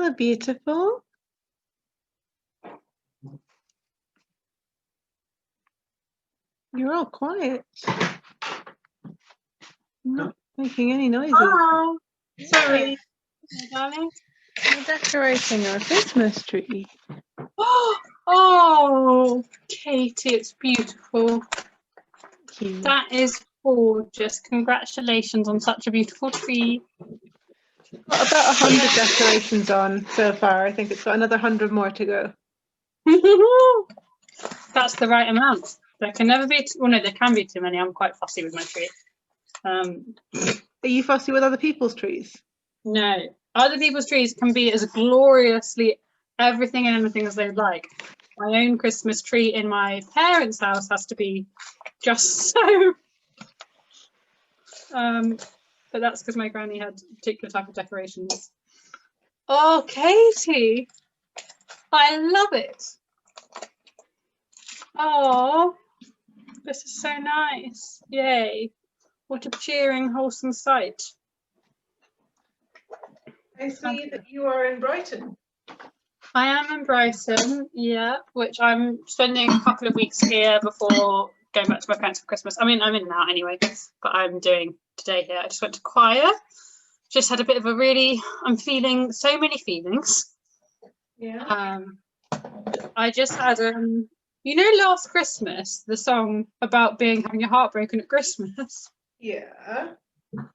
Hello, beautiful. You're all quiet. Not making any noises. Oh, sorry, darling. We're decorating our Christmas tree. Oh, Katie, it's beautiful. Thank you. That is gorgeous. Congratulations on such a beautiful tree. Got about 100 decorations on so far. I think it's got another 100 more to go. That's the right amount. There can never be, well, no, there can be too many. I'm quite fussy with my tree. Are you fussy with other people's trees? No, other people's trees can be as gloriously everything and anything as they like. My own Christmas tree in my parents' house has to be just so. But that's because my granny had a particular type of decorations. Oh, Katie, I love it. Oh, this is so nice. Yay. What a cheering, wholesome sight. I see that you are in Brighton. I am in Brighton, yeah, which I'm spending a couple of weeks here before going back to my parents for Christmas. I mean, I'm in now anyway, but I'm doing today here. I just went to choir, just had a bit of a really, I'm feeling so many feelings. Yeah. I just had, you know, Last Christmas, the song about having your heart broken at Christmas. Yeah.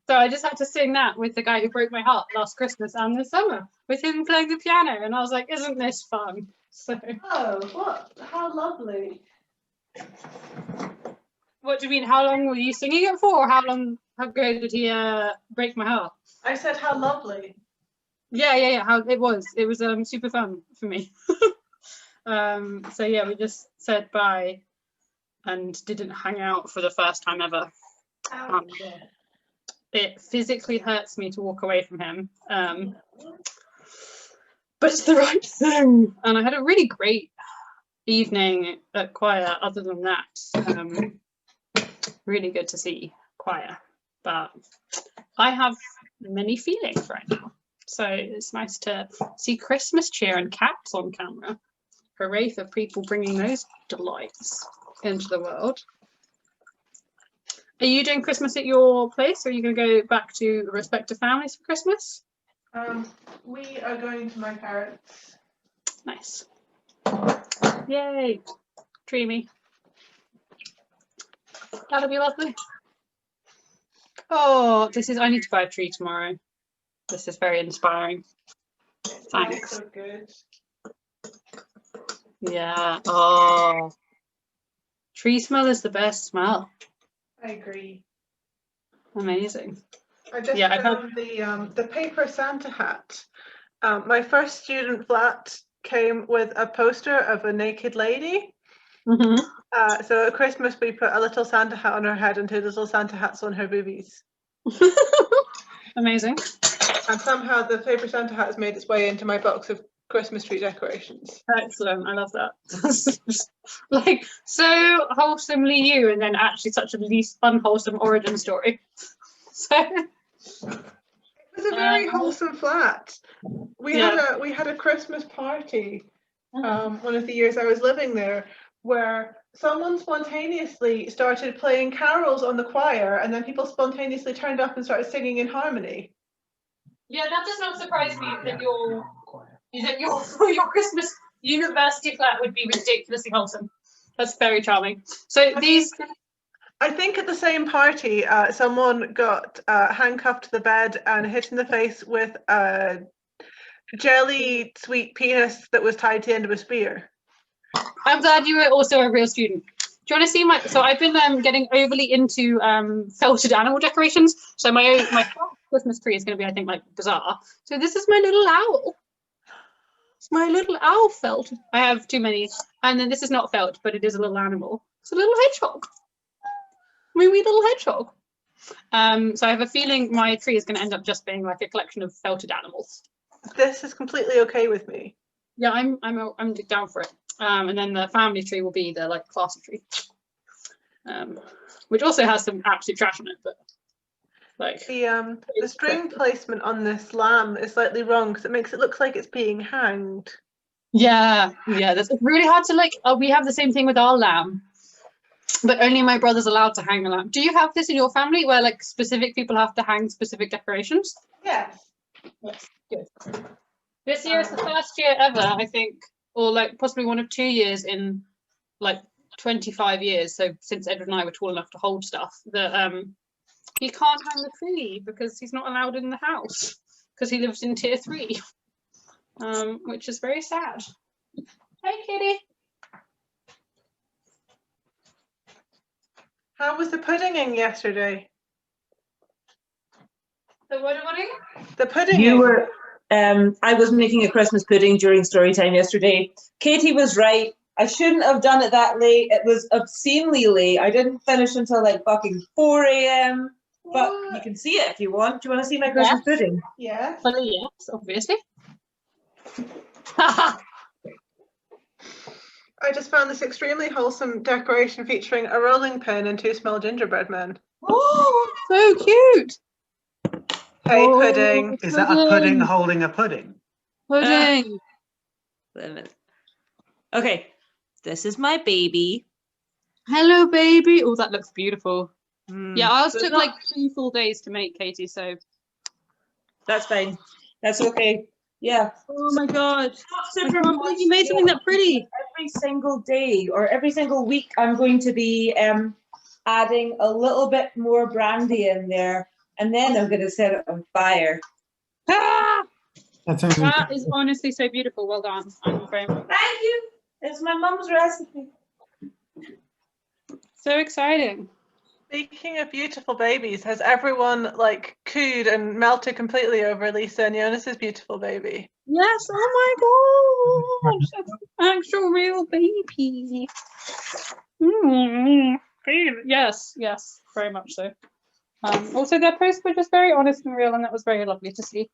So I just had to sing that with the guy who broke my heart last Christmas and this summer, with him playing the piano, and I was like, isn't this fun? So. Oh, what? How lovely. What do you mean? How long were you singing it for? Or how good did he break my heart? I said how lovely. Yeah. How it was super fun for me. So yeah, we just said bye and didn't hang out for the first time ever. It physically hurts me to walk away from him, but it's the right thing. And I had a really great evening at choir. Other than that, really good to see choir, but I have many feelings right now, so it's nice to see Christmas cheer and cats on camera. Hooray for people bringing those delights into the world. Are you doing Christmas at your place, or are you going to go back to respective families for Christmas? We are going to my parents. Nice. Yay. Dreamy. That'll be lovely. Oh, I need to buy a tree tomorrow. This is very inspiring. Thanks. So good. Yeah. Oh. Tree smell is the best smell. I agree. Amazing. I just Yeah, found the paper Santa hat. My first student flat came with a poster of a naked lady. Mm-hmm. So at Christmas we put a little Santa hat on her head and 2 little Santa hats on her boobies. Amazing. And somehow the paper Santa hat has made its way into my box of Christmas tree decorations. Excellent. I love that. Like, so wholesomely you, and then actually such a least unwholesome origin story. So it was a very wholesome flat. We had a Christmas party one of the years I was living there, where someone spontaneously started playing carols on the choir, and then people spontaneously turned up and started singing in harmony. Yeah, that does not surprise me that your Christmas university flat would be ridiculously wholesome. That's very charming. So I think at the same party, someone got handcuffed to the bed and hit in the face with a jelly sweet penis that was tied to the end of a spear. I'm glad you were also a real student. Do you want to see so I've been getting overly into felted animal decorations. So my Christmas tree is going to be, I think, like bizarre. So this is my little owl. It's my little owl felt. I have too many. And then this is not felt, but it is a little animal. It's a little hedgehog. My wee little hedgehog. So I have a feeling my tree is going to end up just being like a collection of felted animals. This is completely okay with me. Yeah, I'm down for it. And then the family tree will be the like classy tree, which also has some absolute trash on it. But Like the string placement on this lamb is slightly wrong because it makes it look like it's being hanged. Yeah, that's really hard to like. We have the same thing with our lamb, but only my brother's allowed to hang a lamb. Do you have this in your family where like specific people have to hang specific decorations? Yes. Yes, good. This year is the first year ever, I think, or like possibly one of 2 years in like 25 years. So since Edward and I were tall enough to hold stuff, that he can't hang the tree because he's not allowed in the house because he lives in tier 3. Which is very sad. Hey, kitty. How was the puddinging yesterday? The what? The puddinging. You were. I was making a Christmas pudding during story time yesterday. Katie was right. I shouldn't have done it that late. It was obscenely late. I didn't finish until like fucking 4 a.m. But you can see it if you want. Do you want to see my Christmas pudding? Yeah. Well, yes, obviously. I just found this extremely wholesome decoration featuring a rolling pin and 2 small gingerbread men. Oh, so cute. Hey, pudding. Is that a pudding holding a pudding? Pudding. Wait a minute. Okay, this is my baby. Hello, baby. Oh, that looks beautiful. Yeah, ours So took not- like 2 full days to make, Katie, so. That's fine. That's okay. Yeah. Oh my god. Not I can't believe you made something that pretty. Every single day or every single week, I'm going to be adding a little bit more brandy in there, and then I'm going to set it on fire. Ah! That sounds That is honestly so beautiful. Well done. I'm very much Thank you. It's my mum's recipe. so exciting. Speaking of beautiful babies, has everyone like cooed and melted completely over Lisa and Jonas's beautiful baby? Yes, oh my god. It's an actual real baby. Yes, very much so. Also their post was just very honest and real, and that was very lovely to see.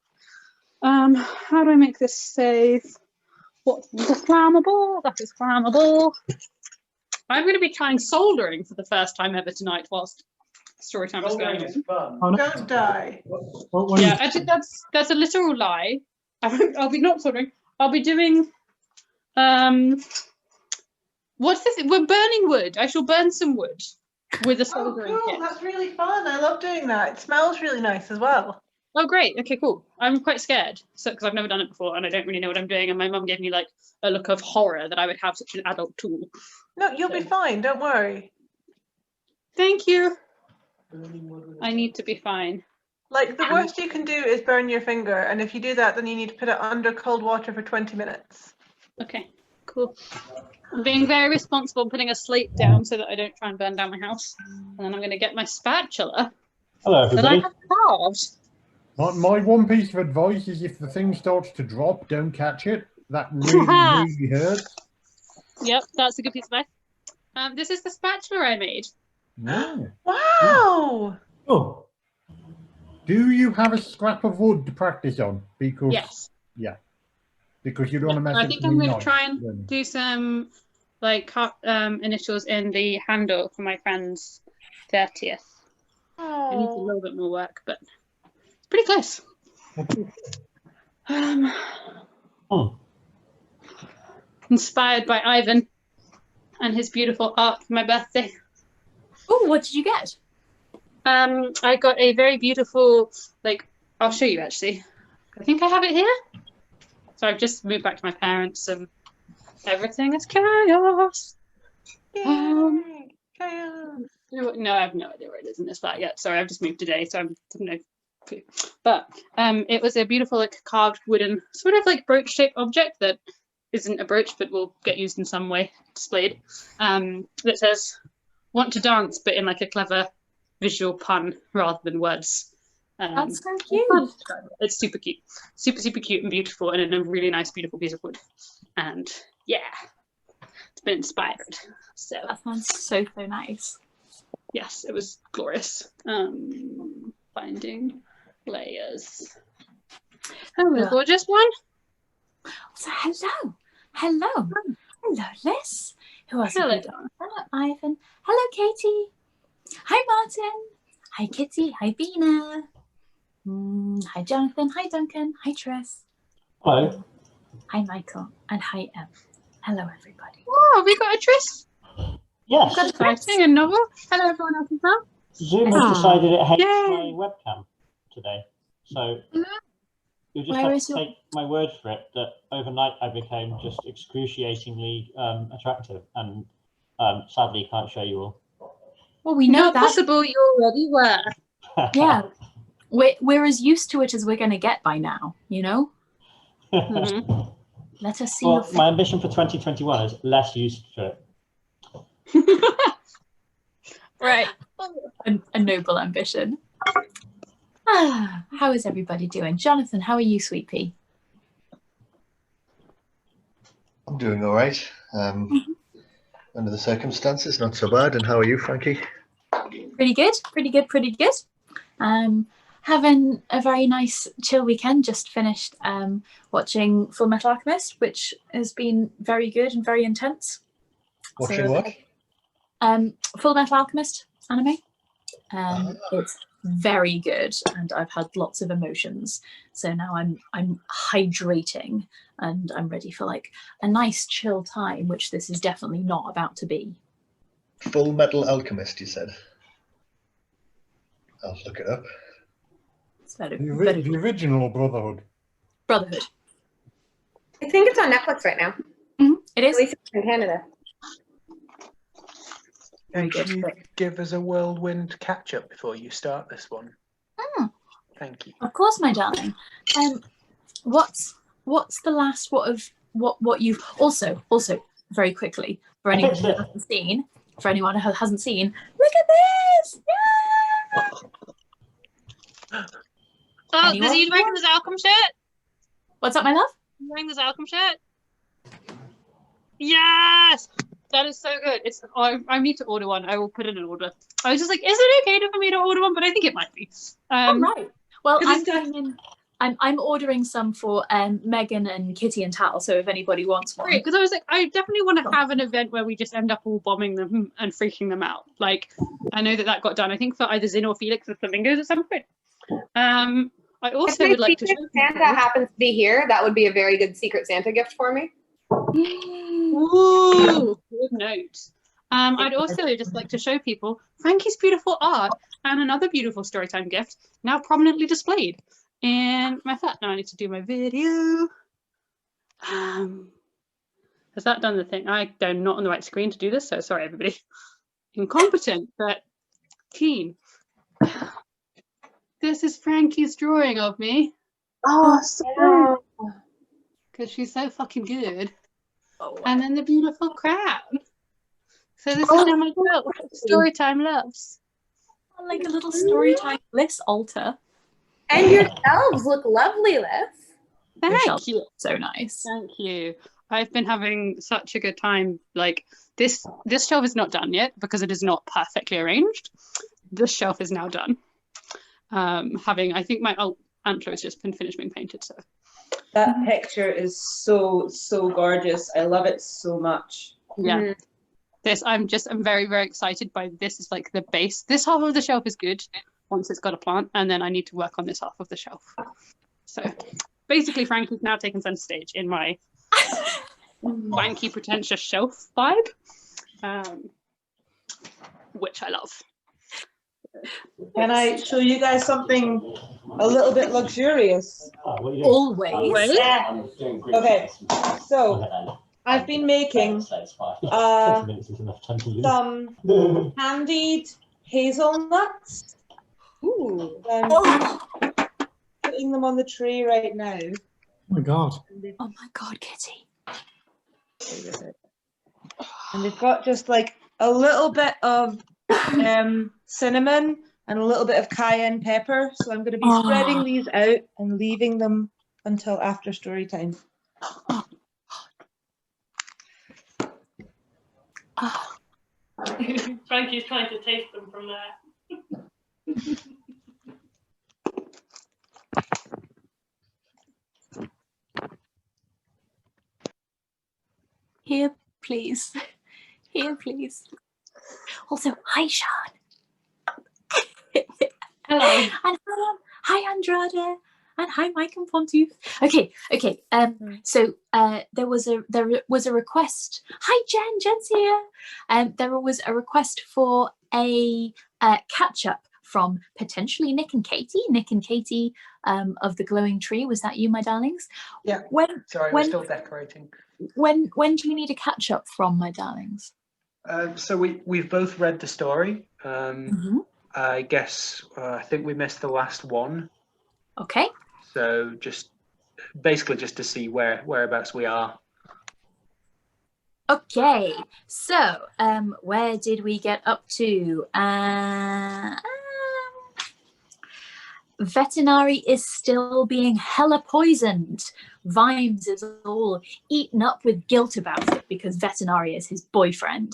How do I make this safe? What is flammable? That is flammable. I'm going to be trying soldering for the first time ever tonight whilst story time is going on. fun. Don't die. Yeah, actually that's a literal lie. I'll be not soldering. I'll be doing what's this? We're burning wood. I shall burn some wood with a Oh, soldering cool. kit. That's really fun. I love doing that. It smells really nice as well. Oh, great. Okay, cool. I'm quite scared because I've never done it before and I don't really know what I'm doing. And my mum gave me like a look of horror that I would have such an adult tool. No, you'll be fine. Don't worry. Thank you. I need to be fine. Like, the worst you can do is burn your finger. And if you do that, then you need to put it under cold water for 20 minutes. Okay, cool. I'm being very responsible, putting a slate down so that I don't try and burn down my house. And then I'm going to get my spatula Hello, that I everybody. have carved. My one piece of advice is if the thing starts to drop, don't catch it. That really hurts. Yep, that's a good piece of advice. This is the spatula I made. Yeah. Wow! Oh. Do you have a scrap of wood to practice on? Because Yes. because you don't want to mess I up think your I'm going to knife, try and then. do some like initials in the handle for my friend's 30th. It needs a little bit more work, but it's pretty close. Inspired by Ivan and his beautiful art for my birthday. Oh, what did you get? I got a very beautiful, like, I'll show you actually. I think I have it here. So I've just moved back to my parents and everything is chaos. Yay! Chaos. No, I have no idea where it is in this flat yet. Sorry, I've just moved today, so I didn't know. But it was a beautiful, like, carved wooden, sort of like brooch-shaped object that isn't a brooch, but will get used in some way, displayed. That says, "Want to dance," but in like a clever visual pun rather than words. That's so cute. It's super cute, super cute and beautiful, and in a really nice, beautiful piece of wood. And yeah, it's been inspired. So That sounds so nice. yes, it was glorious. Finding layers. Oh, a gorgeous one. So hello, Liz. Who else? Hello. Hello, Ivan. Hello, Katie. Hi, Martin. Hi, Kitty. Hi, Bina. Hi, Jonathan. Hi, Duncan. Hi, Tress. Hello. Hi, Michael. And hi, Em. Hello, everybody. Oh, we got a tryst. Yes, Got a tryst. Exciting and novel. Hello, everyone else as well. Zoom has decided it hates Yay. my webcam today. So you'll just Where have is to your- take my word for it that overnight I became just excruciatingly attractive, and sadly can't show you all. Well, we know Not that. possible. You already were. Yeah. We're as used to it as we're going to get by now, you know? Mhm. Let us see Well, your face. my ambition for 2021 is less used to it. Right. A noble ambition. How is everybody doing? Jonathan, how are you, sweet pea? I'm doing all right. Under the circumstances, not so bad. And how are you, Frankie? Pretty good, pretty good, pretty good. Having a very nice chill weekend. Just finished watching Full Metal Alchemist, which has been very good and very intense. Watching what? Full Metal Alchemist anime. It's very good, and I've had lots of emotions. So now I'm hydrating, and I'm ready for like a nice chill time, which this is definitely not about to be. Full Metal Alchemist, you said? I'll look it up. It's better, The better original Brotherhood. Brotherhood. I think it's on Netflix right now. It At is least it's in Canada. very Could you good. give us a whirlwind catch up before you start this one? Thank you. Of course, my darling. What's the last what you've also very quickly for anyone who hasn't seen, look at this! Oh, Anyone? is he wearing the Zalcom shirt? What's up, my love? You wearing the Zalcom shirt? Yes! That is so good. It's I need to order one. I will put it in order. I was just like, is it okay for me to order one? But I think it might be. All right. Well, 'Cause I'm it's going in. I'm ordering some for Megan and Kitty and Tal. So if anybody wants one, Great, because I was like, I definitely want to have an event where we just end up all bombing them and freaking them out. Like, I know that got done. I think for either Zin or Felix with flamingos at some point. I also If would my like to show Secret Santa people. happens to be here, that would be a very good Secret Santa gift for me. Ooh, good note. I'd also just like to show people Frankie's beautiful art and another beautiful Storytime gift now prominently displayed in my flat. Now I need to do my video. Has that done the thing? I'm not on the right screen to do this, so sorry everybody. Incompetent, but keen. This is Frankie's drawing of me Oh, so because she's so fucking good. oh, And then the beautiful crown. So this is how my girl Storytime loves. like a little Storytime bliss altar. And your shelves look lovely, Liz. Your Thank shelf you. So nice. Thank you. I've been having such a good time. Like this shelf is not done yet because it is not perfectly arranged. This shelf is now done. I think my antler has just been finished being painted. So That picture is so gorgeous. I love it so much. yeah. I'm very, very excited by this. Is like the base. This half of the shelf is good once it's got a plant, and then I need to work on this half of the shelf. So basically Frankie's now taken center stage in my wanky pretentious shelf vibe, which I love. Can I show you guys something a little bit luxurious? Always. Yeah. Okay, so I've been making some candied hazelnuts. Ooh. I'm putting them on the tray right now. Oh my god. Oh my god, Kitty. And they've got just like a little bit of cinnamon and a little bit of cayenne pepper. So I'm going to be spreading these out and leaving them until after story time. Frankie's trying to taste them from there. Here, please. Here, please. Also, hi, Sean. Hello. And hi Andrade. And hi Mike and Pontouf. Okay. So there was a request. Hi Jen's here. There was a request for a catch up from potentially Nick and Katie of the Glowing Tree. Was that you, my darlings? Yeah. Sorry, we're still decorating. When do you need a catch up from, my darlings? So we've both read the story. I guess I think we missed the last one. Okay. So just to see whereabouts we are. Okay. So where did we get up to? Veterinary is still being hella poisoned. Vimes is all eaten up with guilt about it because Veterinary is his boyfriend.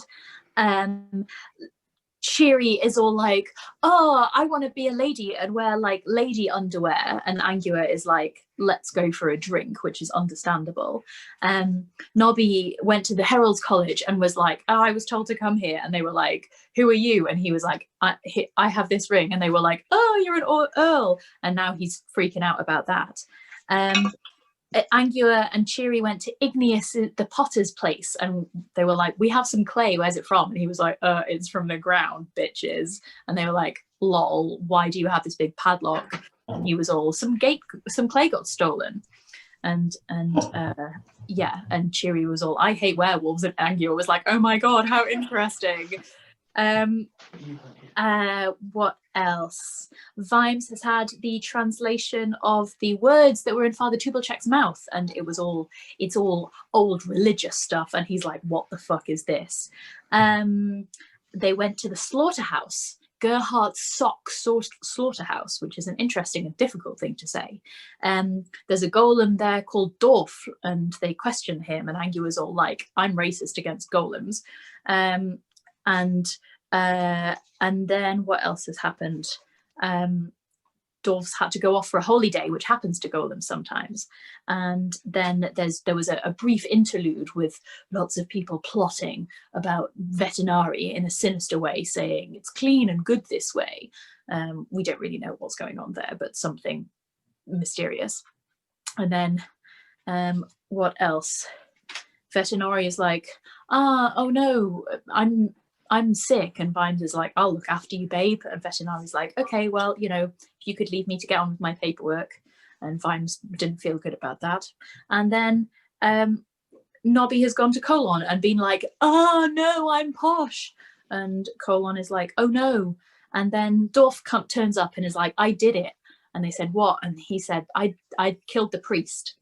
Cheery is all like, oh, I want to be a lady and wear like lady underwear. And Angua is like, let's go for a drink, which is understandable. Nobby went to the Herald's College and was like, oh, I was told to come here. And they were like, who are you? And he was like, I have this ring. And they were like, oh, you're an earl. And now he's freaking out about that. Angua and Cheery went to Igneous, the potter's place, and they were like, we have some clay, where's it from? And he was like, it's from the ground, bitches. And they were like, lol, why do you have this big padlock? And he was all, some clay got stolen. And Cheery was all, I hate werewolves. And Angua was like, oh my god, how interesting. What else? Vimes has had the translation of the words that were in Father Tubelcheck's mouth, and it's all old religious stuff, and he's like, what the fuck is this? They went to the slaughterhouse, Gerhardt's Sock slaughterhouse, which is an interesting and difficult thing to say. There's a golem there called Dorf, and they question him, and Angua's all like, I'm racist against golems. And then what else has happened? Dwarves had to go off for a holiday, which happens to golems sometimes. And then there was a brief interlude with lots of people plotting about Veterinary in a sinister way, saying it's clean and good this way. We don't really know what's going on there, but something mysterious. And then what else? Veterinary is like, oh no, I'm sick, and Vimes is like, I'll look after you, babe. And Veterinary's like, okay, well, if you could leave me to get on with my paperwork. And Vimes didn't feel good about that. And then Nobby has gone to Colon and been like, oh no, I'm posh. And Colon is like, oh no. And then Dorf turns up and is like, I did it. And they said, what? And he said, I killed the priest.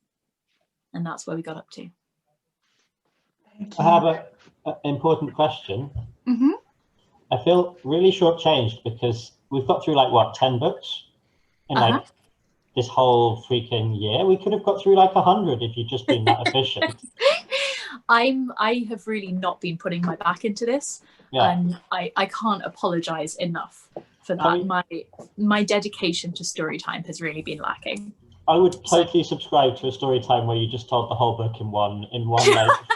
And that's where we got up to. I have an important question. Mm-hmm. I feel really shortchanged because we've got through 10 books in this whole freaking year. We could have got through 100 if you'd just been that efficient. I have really not been putting my back into this, and I can't apologize enough for that. My dedication to Storytime has really been lacking. I would totally subscribe to a story time where you just told the whole book in one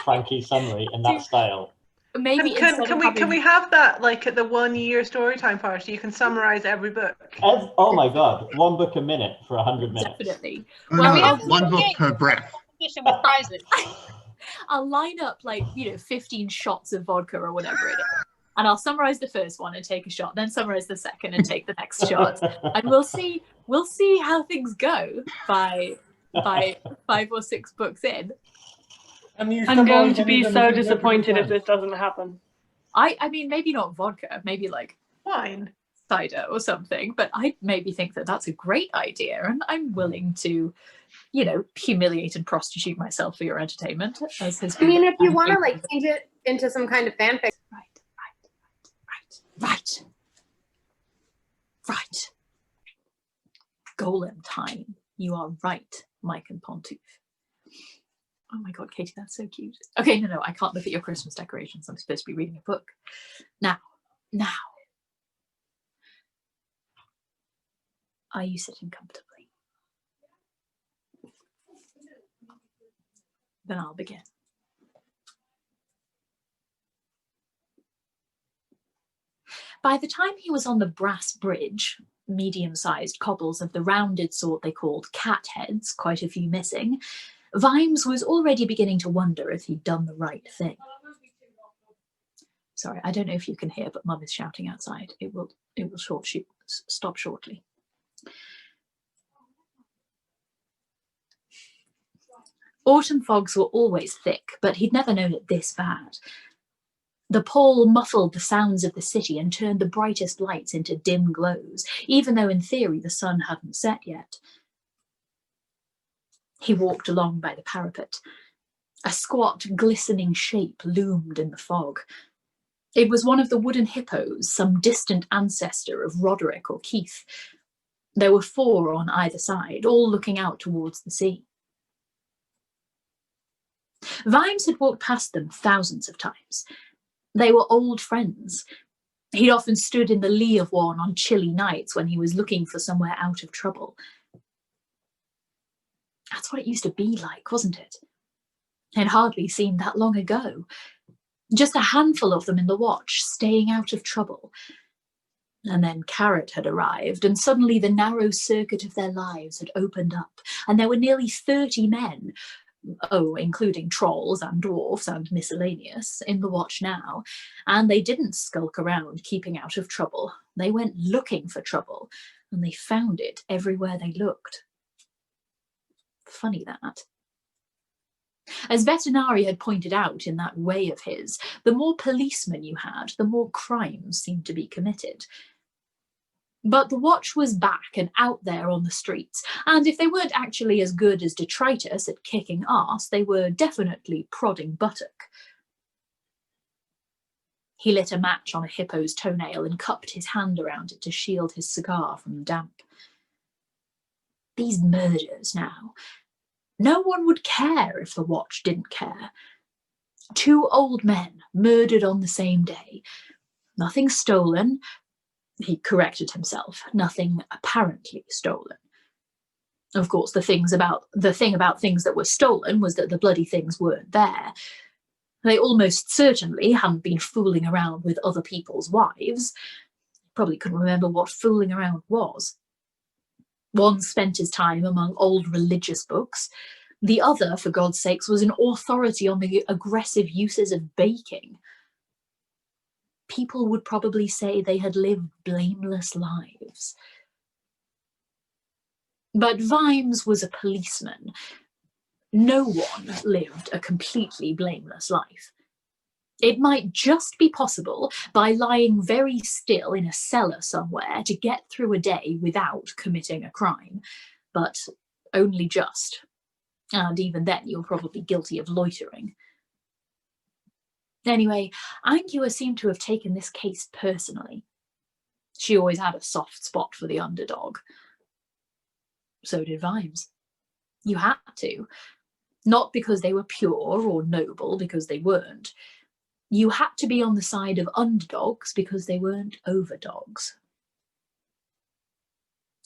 Frankie summary in that style. Maybe can we have that at the 1 year Storytime party? You can summarize every book. Oh my god, one book a minute for 100 minutes. Definitely. Well, we have one book per breath. I'll line up 15 shots of vodka or whatever it is, and I'll summarize the first one and take a shot, then summarize the second and take the next shot, and we'll see how things go by 5 or 6 books in. I'm going to be so disappointed if this doesn't happen. I mean, maybe not vodka, maybe wine, cider or something, but I maybe think that that's a great idea, and I'm willing to, humiliate and prostitute myself for your entertainment. As has been. I mean, if you want to change it into some kind of fanfic. Right. Golem time. You are right, Mike and Pontouf. Oh my god, Katie, that's so cute. Okay, no, I can't look at your Christmas decorations. I'm supposed to be reading a book. Now. Are you sitting comfortably? Then I'll begin. By the time he was on the brass bridge, medium-sized cobbles of the rounded sort they called cat heads, quite a few missing, Vimes was already beginning to wonder if he'd done the right thing. Sorry, I don't know if you can hear, but Mum is shouting outside. It will stop shortly. Autumn fogs were always thick, but he'd never known it this bad. The pall muffled the sounds of the city and turned the brightest lights into dim glows, even though in theory the sun hadn't set yet. He walked along by the parapet. A squat, glistening shape loomed in the fog. It was one of the wooden hippos, some distant ancestor of Roderick or Keith. There were 4 on either side, all looking out towards the sea. Vimes had walked past them thousands of times. They were old friends. He'd often stood in the lee of one on chilly nights when he was looking for somewhere out of trouble. That's what it used to be like, wasn't it? It hardly seemed that long ago. Just a handful of them in the watch, staying out of trouble. And then Carrot had arrived, and suddenly the narrow circuit of their lives had opened up, and there were nearly 30 men, including trolls and dwarfs and miscellaneous, in the watch now. And they didn't skulk around keeping out of trouble. They went looking for trouble, and they found it everywhere they looked. Funny that. As Veterinary had pointed out in that way of his, the more policemen you had, the more crimes seemed to be committed. But the watch was back and out there on the streets, and if they weren't actually as good as detritus at kicking arse, they were definitely prodding buttock. He lit a match on a hippo's toenail and cupped his hand around it to shield his cigar from damp. These murders now. No one would care if the watch didn't care. 2 old men murdered on the same day. Nothing stolen. He corrected himself. Nothing apparently stolen. Of course, the thing about things that were stolen was that the bloody things weren't there. They almost certainly hadn't been fooling around with other people's wives. Probably couldn't remember what fooling around was. One spent his time among old religious books. The other, for God's sakes, was an authority on the aggressive uses of baking. People would probably say they had lived blameless lives. But Vimes was a policeman. No one lived a completely blameless life. It might just be possible by lying very still in a cellar somewhere to get through a day without committing a crime, but only just. And even then you're probably guilty of loitering. Anyway, Angua seemed to have taken this case personally. She always had a soft spot for the underdog. So did Vimes. You had to. Not because they were pure or noble, because they weren't. You had to be on the side of underdogs because they weren't overdogs.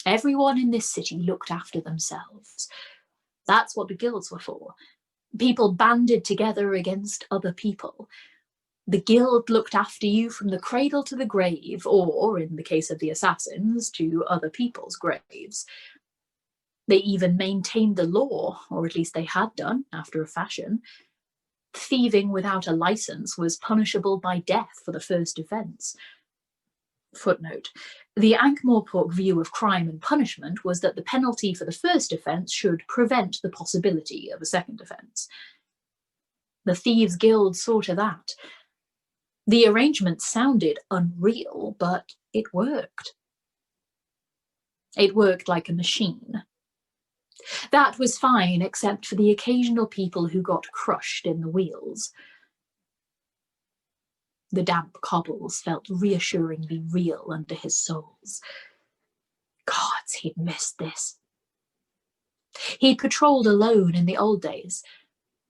Everyone in this city looked after themselves. That's what the guilds were for. People banded together against other people. The guild looked after you from the cradle to the grave, or, in the case of the assassins, to other people's graves. They even maintained the law, or at least they had done, after a fashion. Thieving without a license was punishable by death for the first offence. Footnote. The Ankh-Morpork view of crime and punishment was that the penalty for the first offence should prevent the possibility of a second offence. The Thieves' Guild saw to that. The arrangement sounded unreal, but it worked. It worked like a machine. That was fine, except for the occasional people who got crushed in the wheels. The damp cobbles felt reassuringly real under his soles. Gods, he'd missed this. He'd patrolled alone in the old days,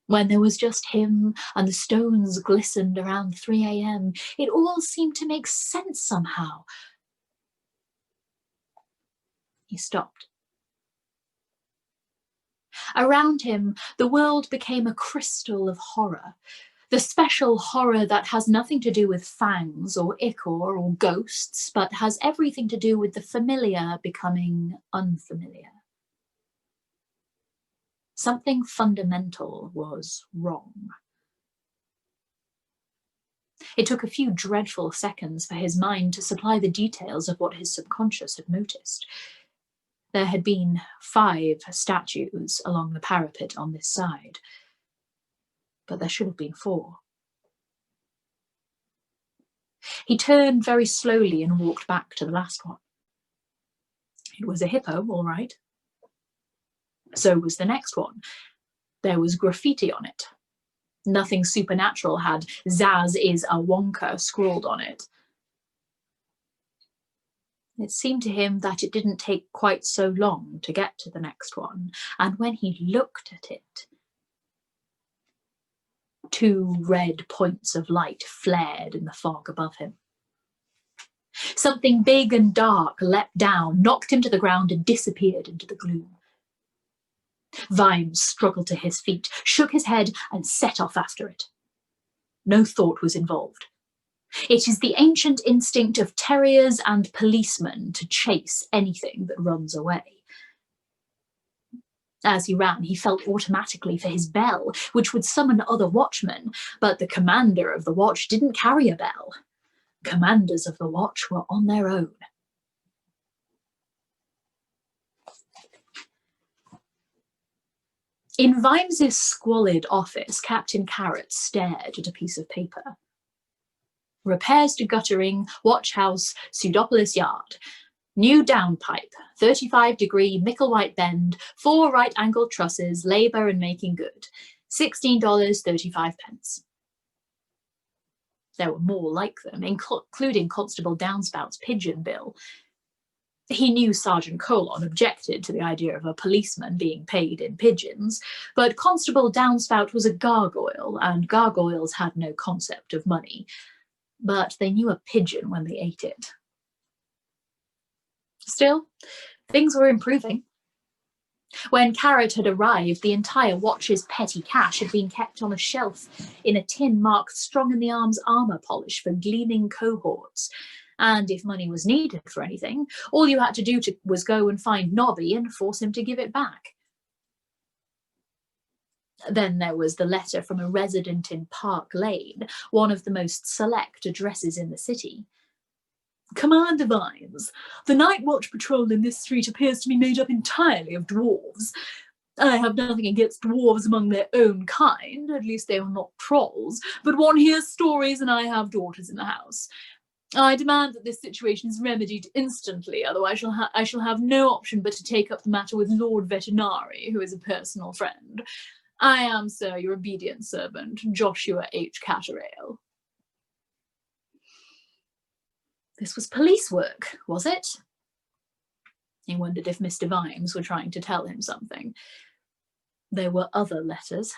when there was just him and the stones glistened around 3 a.m. It all seemed to make sense somehow. He stopped. Around him, the world became a crystal of horror. The special horror that has nothing to do with fangs or ichor or ghosts, but has everything to do with the familiar becoming unfamiliar. Something fundamental was wrong. It took a few dreadful seconds for his mind to supply the details of what his subconscious had noticed. There had been 5 statues along the parapet on this side, but there should have been 4. He turned very slowly and walked back to the last one. It was a hippo, all right. So was the next one. There was graffiti on it. Nothing supernatural had "Zaz is a Wonka" scrawled on it. It seemed to him that it didn't take quite so long to get to the next one, and when he looked at it, 2 red points of light flared in the fog above him. Something big and dark leapt down, knocked him to the ground, and disappeared into the gloom. Vimes struggled to his feet, shook his head, and set off after it. No thought was involved. It is the ancient instinct of terriers and policemen to chase anything that runs away. As he ran, he felt automatically for his bell, which would summon other watchmen, but the commander of the watch didn't carry a bell. Commanders of the watch were on their own. In Vimes's squalid office, Captain Carrot stared at a piece of paper. Repairs to guttering, watch house, Pseudopolis Yard. New downpipe, 35-degree Micklewhite bend, 4 right-angled trusses, labour and making good. $16.35. There were more like them, including Constable Downspout's pigeon bill. He knew Sergeant Colon objected to the idea of a policeman being paid in pigeons, but Constable Downspout was a gargoyle, and gargoyles had no concept of money. But they knew a pigeon when they ate it. Still, things were improving. When Carrot had arrived, the entire watch's petty cash had been kept on a shelf in a tin marked strong in the arms armour polish for gleaming cohorts. And if money was needed for anything, all you had to do was go and find Nobby and force him to give it back. Then there was the letter from a resident in Park Lane, one of the most select addresses in the city. Commander Vimes, the night watch patrol in this street appears to be made up entirely of dwarves. I have nothing against dwarves among their own kind, at least they are not trolls, but one hears stories and I have daughters in the house. I demand that this situation is remedied instantly, otherwise I shall have no option but to take up the matter with Lord Vetinari, who is a personal friend. I am, sir, your obedient servant, Joshua H. Catterale. This was police work, was it? He wondered if Mr. Vimes were trying to tell him something. There were other letters.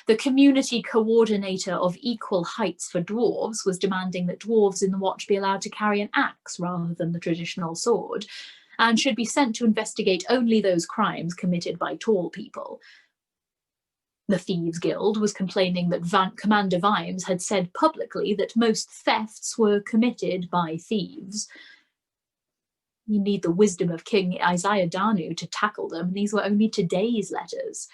The community coordinator of Equal Heights for Dwarves was demanding that dwarves in the watch be allowed to carry an axe rather than the traditional sword, and should be sent to investigate only those crimes committed by tall people. The Thieves Guild was complaining that Commander Vimes had said publicly that most thefts were committed by thieves. You need the wisdom of King Isaiah Danu to tackle them, and these were only today's letters.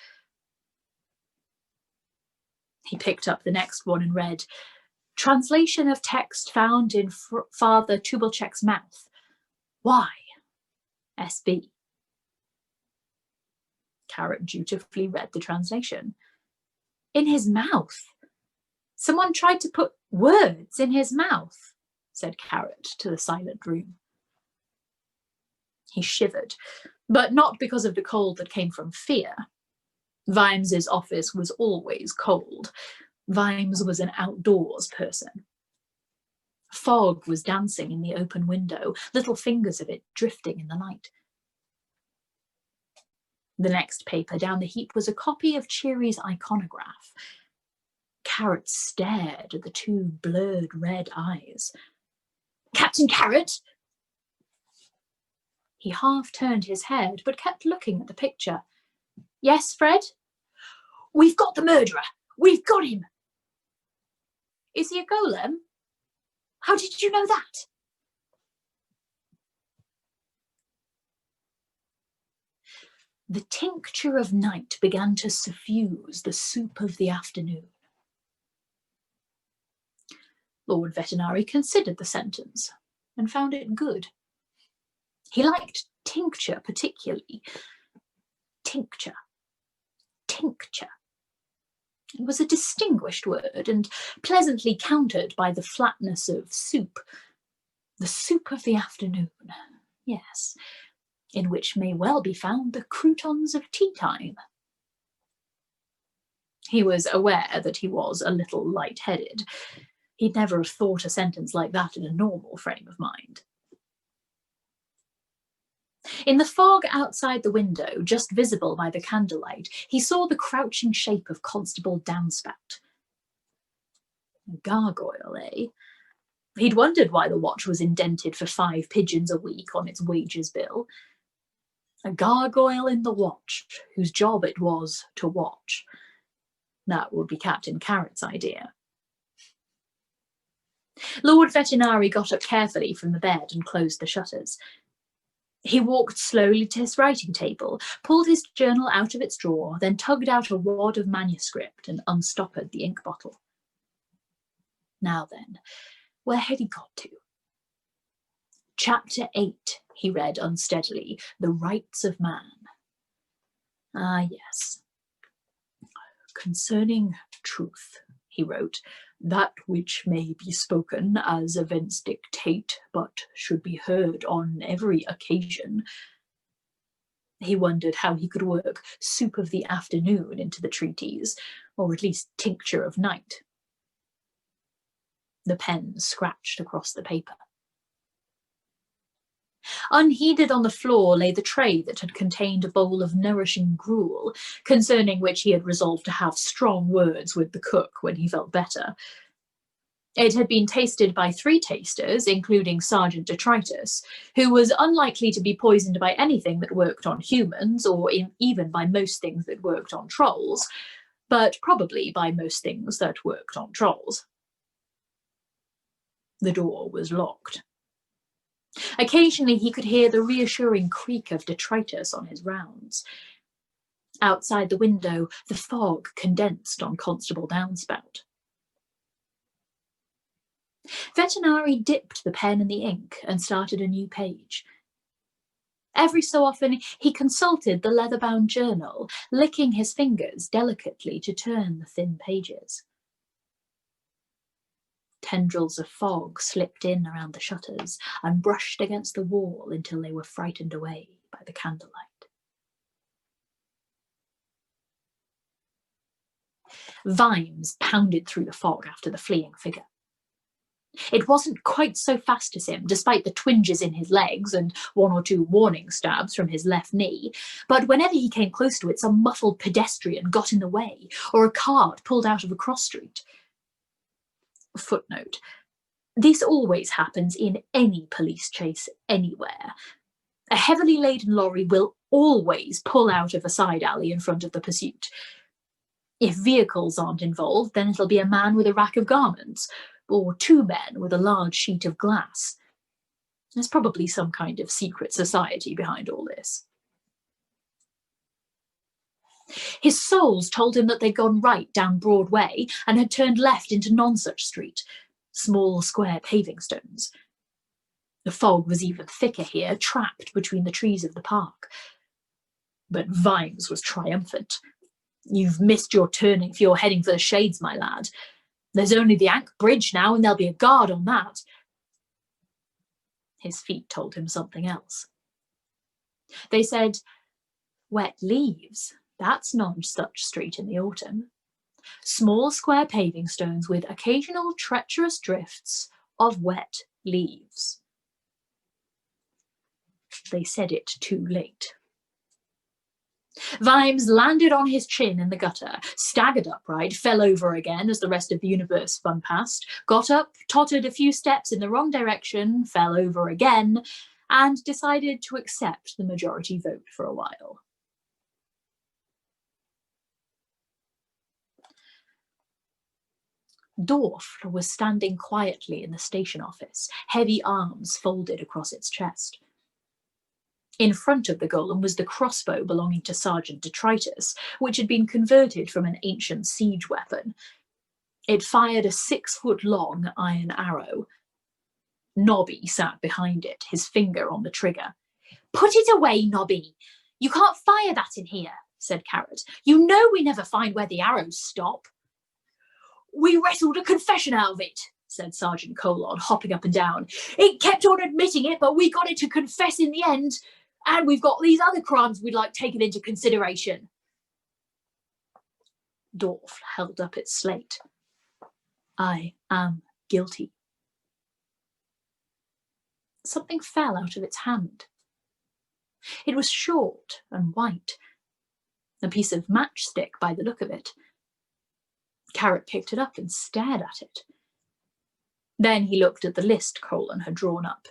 He picked up the next one and read, "Translation of text found in Father Tubalchek's mouth. Why? SB." Carrot dutifully read the translation. In his mouth? Someone tried to put words in his mouth, said Carrot to the silent room. He shivered, but not because of the cold that came from fear. Vimes's office was always cold. Vimes was an outdoors person. Fog was dancing in the open window, little fingers of it drifting in the light. The next paper down the heap was a copy of Cheery's iconograph. Carrot stared at the 2 blurred red eyes. Captain Carrot? He half turned his head, but kept looking at the picture. Yes, Fred? We've got the murderer. We've got him. Is he a golem? How did you know that? The tincture of night began to suffuse the soup of the afternoon. Lord Veterinary considered the sentence and found it good. He liked tincture particularly. Tincture. Tincture. It was a distinguished word and pleasantly countered by the flatness of soup. The soup of the afternoon, yes, in which may well be found the croutons of tea time. He was aware that he was a little light-headed. He'd never have thought a sentence like that in a normal frame of mind. In the fog outside the window, just visible by the candlelight, he saw the crouching shape of Constable Downspout. A gargoyle, eh? He'd wondered why the watch was indented for 5 pigeons a week on its wages bill. A gargoyle in the watch, whose job it was to watch. That would be Captain Carrot's idea. Lord Veterinary got up carefully from the bed and closed the shutters. He walked slowly to his writing table, pulled his journal out of its drawer, then tugged out a wad of manuscript and unstoppered the ink bottle. Now then, where had he got to? Chapter 8, he read unsteadily, The Rights of Man. Ah, yes. Concerning truth, he wrote, that which may be spoken as events dictate, but should be heard on every occasion. He wondered how he could work soup of the afternoon into the treatise, or at least tincture of night. The pen scratched across the paper. Unheeded on the floor lay the tray that had contained a bowl of nourishing gruel, concerning which he had resolved to have strong words with the cook when he felt better. It had been tasted by 3 tasters, including Sergeant Detritus, who was unlikely to be poisoned by anything that worked on humans, or even by most things that worked on trolls, but probably by most things that worked on trolls. The door was locked. Occasionally he could hear the reassuring creak of detritus on his rounds. Outside the window, the fog condensed on Constable Downspout. Veterinary dipped the pen in the ink and started a new page. Every so often he consulted the leather-bound journal, licking his fingers delicately to turn the thin pages. Tendrils of fog slipped in around the shutters and brushed against the wall until they were frightened away by the candlelight. Vimes pounded through the fog after the fleeing figure. It wasn't quite so fast as him, despite the twinges in his legs and 1 or 2 warning stabs from his left knee, but whenever he came close to it, some muffled pedestrian got in the way, or a cart pulled out of a cross street. Footnote: this always happens in any police chase anywhere. A heavily laden lorry will always pull out of a side alley in front of the pursuit. If vehicles aren't involved, then it'll be a man with a rack of garments, or 2 men with a large sheet of glass. There's probably some kind of secret society behind all this. His souls told him that they'd gone right down Broadway and had turned left into Nonsuch Street, small square paving stones. The fog was even thicker here, trapped between the trees of the park. But Vimes was triumphant. You've missed your turning if you're heading for the shades, my lad. There's only the Ankh Bridge now, and there'll be a guard on that. His feet told him something else. They said, wet leaves. That's Nonsuch Street in the autumn. Small square paving stones with occasional treacherous drifts of wet leaves. They said it too late. Vimes landed on his chin in the gutter, staggered upright, fell over again as the rest of the universe spun past, got up, tottered a few steps in the wrong direction, fell over again, and decided to accept the majority vote for a while. Dorf was standing quietly in the station office, heavy arms folded across its chest. In front of the golem was the crossbow belonging to Sergeant Detritus, which had been converted from an ancient siege weapon. It fired a 6-foot-long iron arrow. Nobby sat behind it, his finger on the trigger. "Put it away, Nobby. You can't fire that in here," said Carrot. "You know we never find where the arrows stop." "We wrestled a confession out of it," said Sergeant Colon, hopping up and down. "It kept on admitting it, but we got it to confess in the end. And we've got these other crimes we'd like taken into consideration." Dorf held up its slate. "I am guilty." Something fell out of its hand. It was short and white, a piece of matchstick by the look of it. Carrot picked it up and stared at it. Then he looked at the list Colon had drawn up.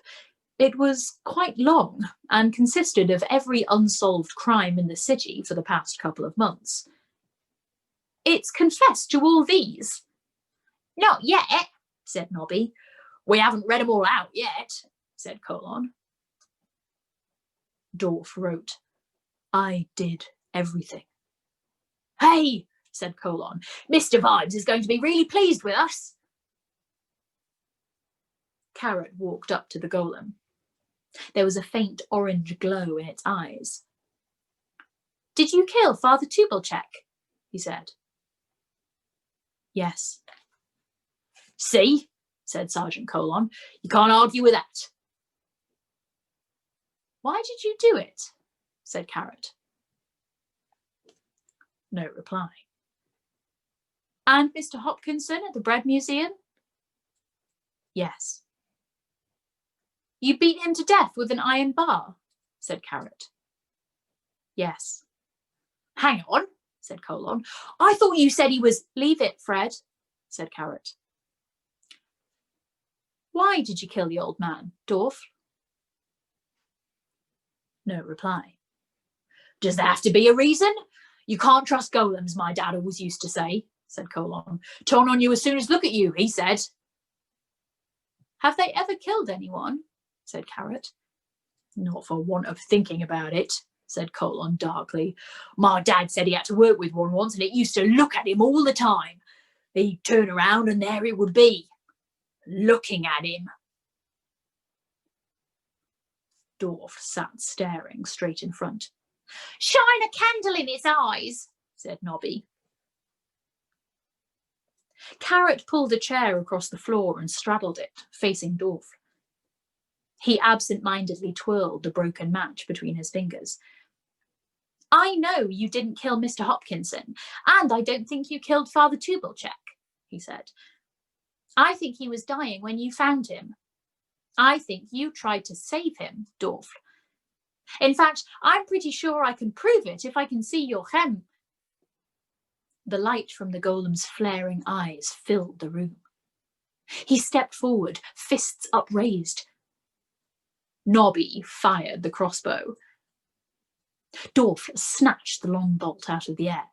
It was quite long and consisted of every unsolved crime in the city for the past couple of months. "It's confessed to all these." "Not yet," said Nobby. "We haven't read them all out yet," said Colon. Dorf wrote, "I did everything." "Hey," said Colon, "Mr. Vibes is going to be really pleased with us." Carrot walked up to the golem. There was a faint orange glow in its eyes. "Did you kill Father Tubelchek?" he said. "Yes." "See," said Sergeant Colon, "you can't argue with that." "Why did you do it?" said Carrot. No reply. "And Mr. Hopkinson at the Bread Museum?" "Yes." "You beat him to death with an iron bar?" said Carrot. "Yes." "Hang on," said Colon. "I thought you said he was—" "Leave it, Fred," said Carrot. "Why did you kill the old man, Dorf?" No reply. "Does there have to be a reason? You can't trust golems, my dad always used to say," said Colon. "Turn on you as soon as look at you, he said." "Have they ever killed anyone?" said Carrot. "Not for want of thinking about it," said Colon darkly. "My dad said he had to work with one once and it used to look at him all the time. He'd turn around and there it would be, looking at him." Dorf sat staring straight in front. "Shine a candle in its eyes," said Nobby. Carrot pulled a chair across the floor and straddled it, facing Dorf. He absent-mindedly twirled the broken match between his fingers. "I know you didn't kill Mr. Hopkinson, and I don't think you killed Father Tubelchek," he said. "I think he was dying when you found him. I think you tried to save him, Dorf. In fact, I'm pretty sure I can prove it if I can see your hem." The light from the golem's flaring eyes filled the room. He stepped forward, fists upraised. Nobby fired the crossbow. Dorf snatched the long bolt out of the air.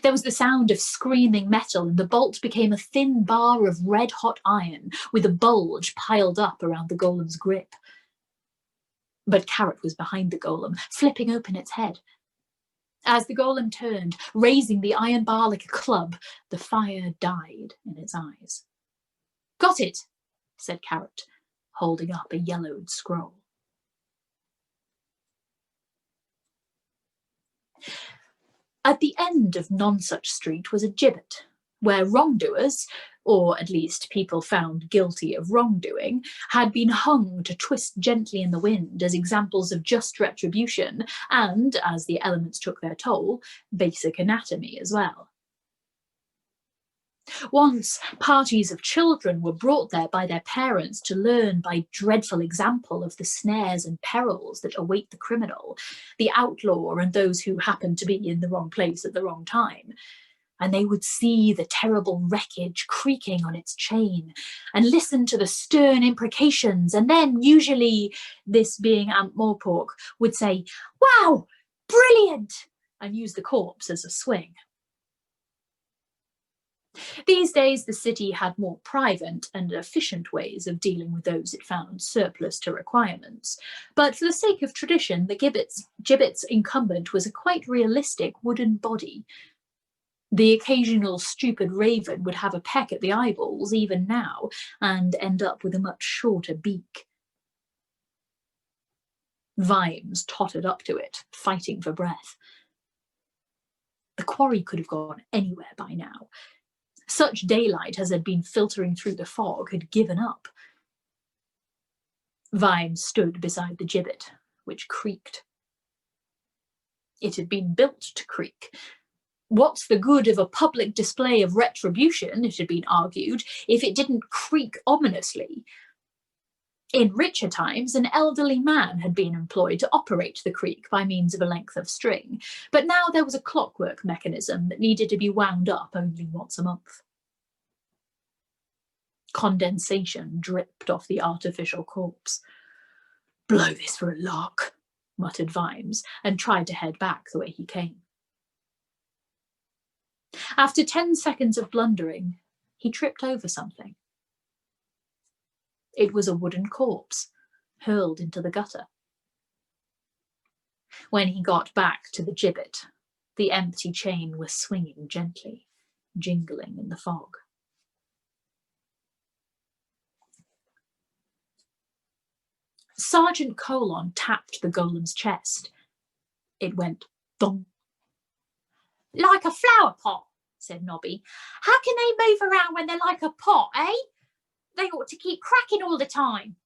There was the sound of screaming metal, and the bolt became a thin bar of red-hot iron with a bulge piled up around the golem's grip. But Carrot was behind the golem, flipping open its head. As the golem turned, raising the iron bar like a club, the fire died in its eyes. "Got it," said Carrot, holding up a yellowed scroll. At the end of Nonsuch Street was a gibbet, where wrongdoers, or at least people found guilty of wrongdoing, had been hung to twist gently in the wind as examples of just retribution and, as the elements took their toll, basic anatomy as well. Once, parties of children were brought there by their parents to learn by dreadful example of the snares and perils that await the criminal, the outlaw, and those who happen to be in the wrong place at the wrong time. And they would see the terrible wreckage creaking on its chain and listen to the stern imprecations, and then, usually, this being Aunt Morpork, would say, "Wow, brilliant," and use the corpse as a swing. These days, the city had more private and efficient ways of dealing with those it found surplus to requirements. But for the sake of tradition, the gibbet's incumbent was a quite realistic wooden body. The occasional stupid raven would have a peck at the eyeballs even now and end up with a much shorter beak. Vimes tottered up to it, fighting for breath. The quarry could have gone anywhere by now. Such daylight as had been filtering through the fog had given up. Vimes stood beside the gibbet, which creaked. It had been built to creak. What's the good of a public display of retribution, it had been argued, if it didn't creak ominously? In richer times, an elderly man had been employed to operate the creak by means of a length of string, but now there was a clockwork mechanism that needed to be wound up only once a month. Condensation dripped off the artificial corpse. "Blow this for a lark," muttered Vimes, and tried to head back the way he came. After 10 seconds of blundering, he tripped over something. It was a wooden corpse, hurled into the gutter. When he got back to the gibbet, the empty chain was swinging gently, jingling in the fog. Sergeant Colon tapped the golem's chest. It went thong. "Like a flower pot," said Nobby. "How can they move around when they're like a pot, eh? They ought to keep cracking all the time."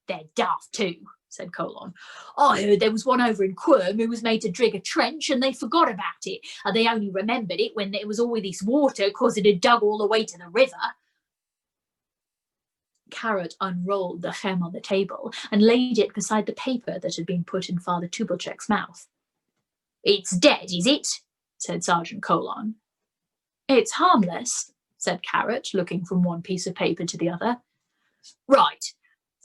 "They're daft too," said Colon. "I heard there was one over in Quirm who was made to dig a trench and they forgot about it, and they only remembered it when there was all this water because it had dug all the way to the river." Carrot unrolled the hem on the table and laid it beside the paper that had been put in Father Tubelchek's mouth. "It's dead, is it?" said Sergeant Colon. "It's harmless," said Carrot, looking from one piece of paper to the other. "Right.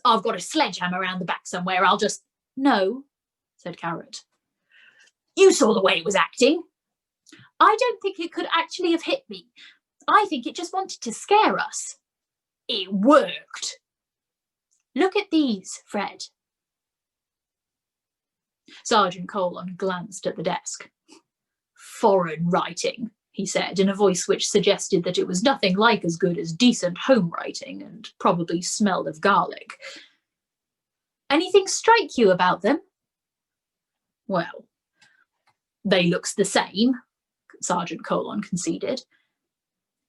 I've got a sledgehammer around the back somewhere. I'll just..." "No," said Carrot. "You saw the way it was acting." "I don't think it could actually have hit me. I think it just wanted to scare us." "It worked." "Look at these, Fred." Sergeant Colon glanced at the desk. "Foreign writing," he said, in a voice which suggested that it was nothing like as good as decent home writing and probably smelled of garlic. "Anything strike you about them?" "Well, they looks the same," Sergeant Colon conceded.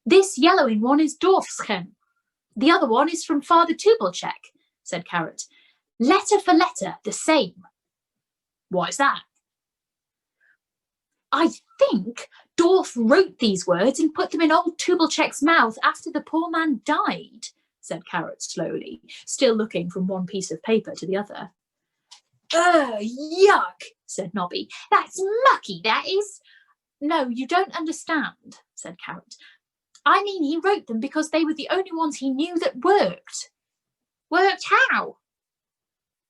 "This yellowing one is Dorfschem. The other one is from Father Tubelchek," said Carrot. "Letter for letter, the same." "Why's that?" "I think Dorf wrote these words and put them in old Tubelchek's mouth after the poor man died," said Carrot slowly, still looking from one piece of paper to the other. Yuck," said Nobby. "That's mucky, that is." "No, you don't understand," said Carrot. "I mean, he wrote them because they were the only ones he knew that worked." "Worked how?"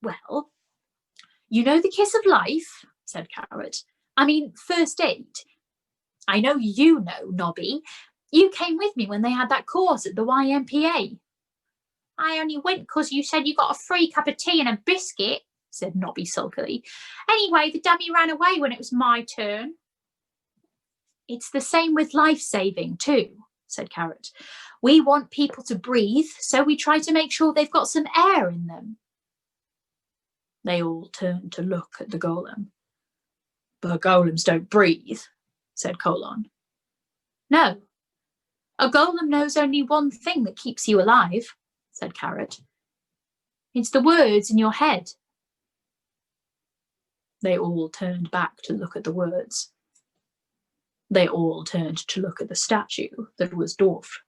"Well, you know the kiss of life," said Carrot. "I mean, first aid. I know you know, Nobby. You came with me when they had that course at the YMPA." "I only went because you said you got a free cup of tea and a biscuit," said Nobby sulkily. "Anyway, the dummy ran away when it was my turn." "It's the same with life-saving too," said Carrot. "We want people to breathe, so we try to make sure they've got some air in them." They all turned to look at the golem. "But golems don't breathe," said Colon. "No, a golem knows only one thing that keeps you alive," said Carrot. "It's the words in your head." They all turned back to look at the words. They all turned to look at the statue that was Dorf.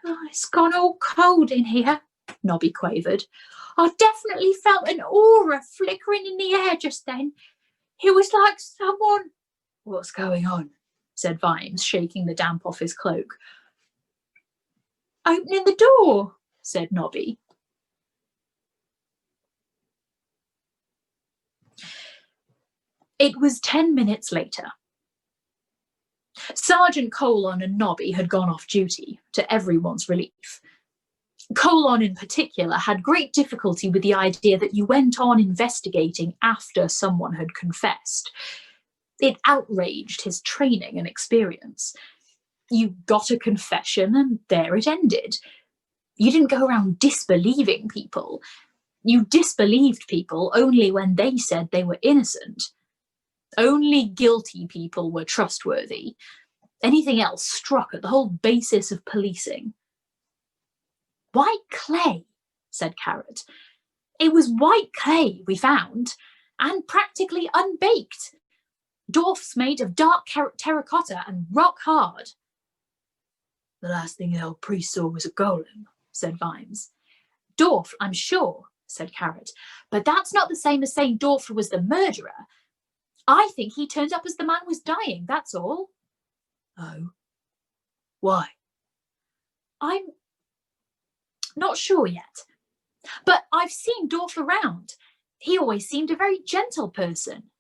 "Oh, it's gone all cold in here," Nobby quavered. "I definitely felt an aura flickering in the air just then. It was like someone..." "What's going on?" said Vimes, shaking the damp off his cloak. "Opening the door," said Nobby. It was 10 minutes later. Sergeant Colon and Nobby had gone off duty, to everyone's relief. Colon in particular had great difficulty with the idea that you went on investigating after someone had confessed. It outraged his training and experience. You got a confession and there it ended. You didn't go around disbelieving people. You disbelieved people only when they said they were innocent. Only guilty people were trustworthy. Anything else struck at the whole basis of policing. White clay, said Carrot. It was white clay we found, and practically unbaked. Dwarfs made of dark terracotta and rock hard. The last thing the old priest saw was a golem, said Vimes. Dwarf, I'm sure, said Carrot, but that's not the same as saying Dwarf was the murderer. I think he turned up as the man was dying, that's all. Oh. Why? I'm not sure yet. But I've seen Dwarf around. He always seemed a very gentle person.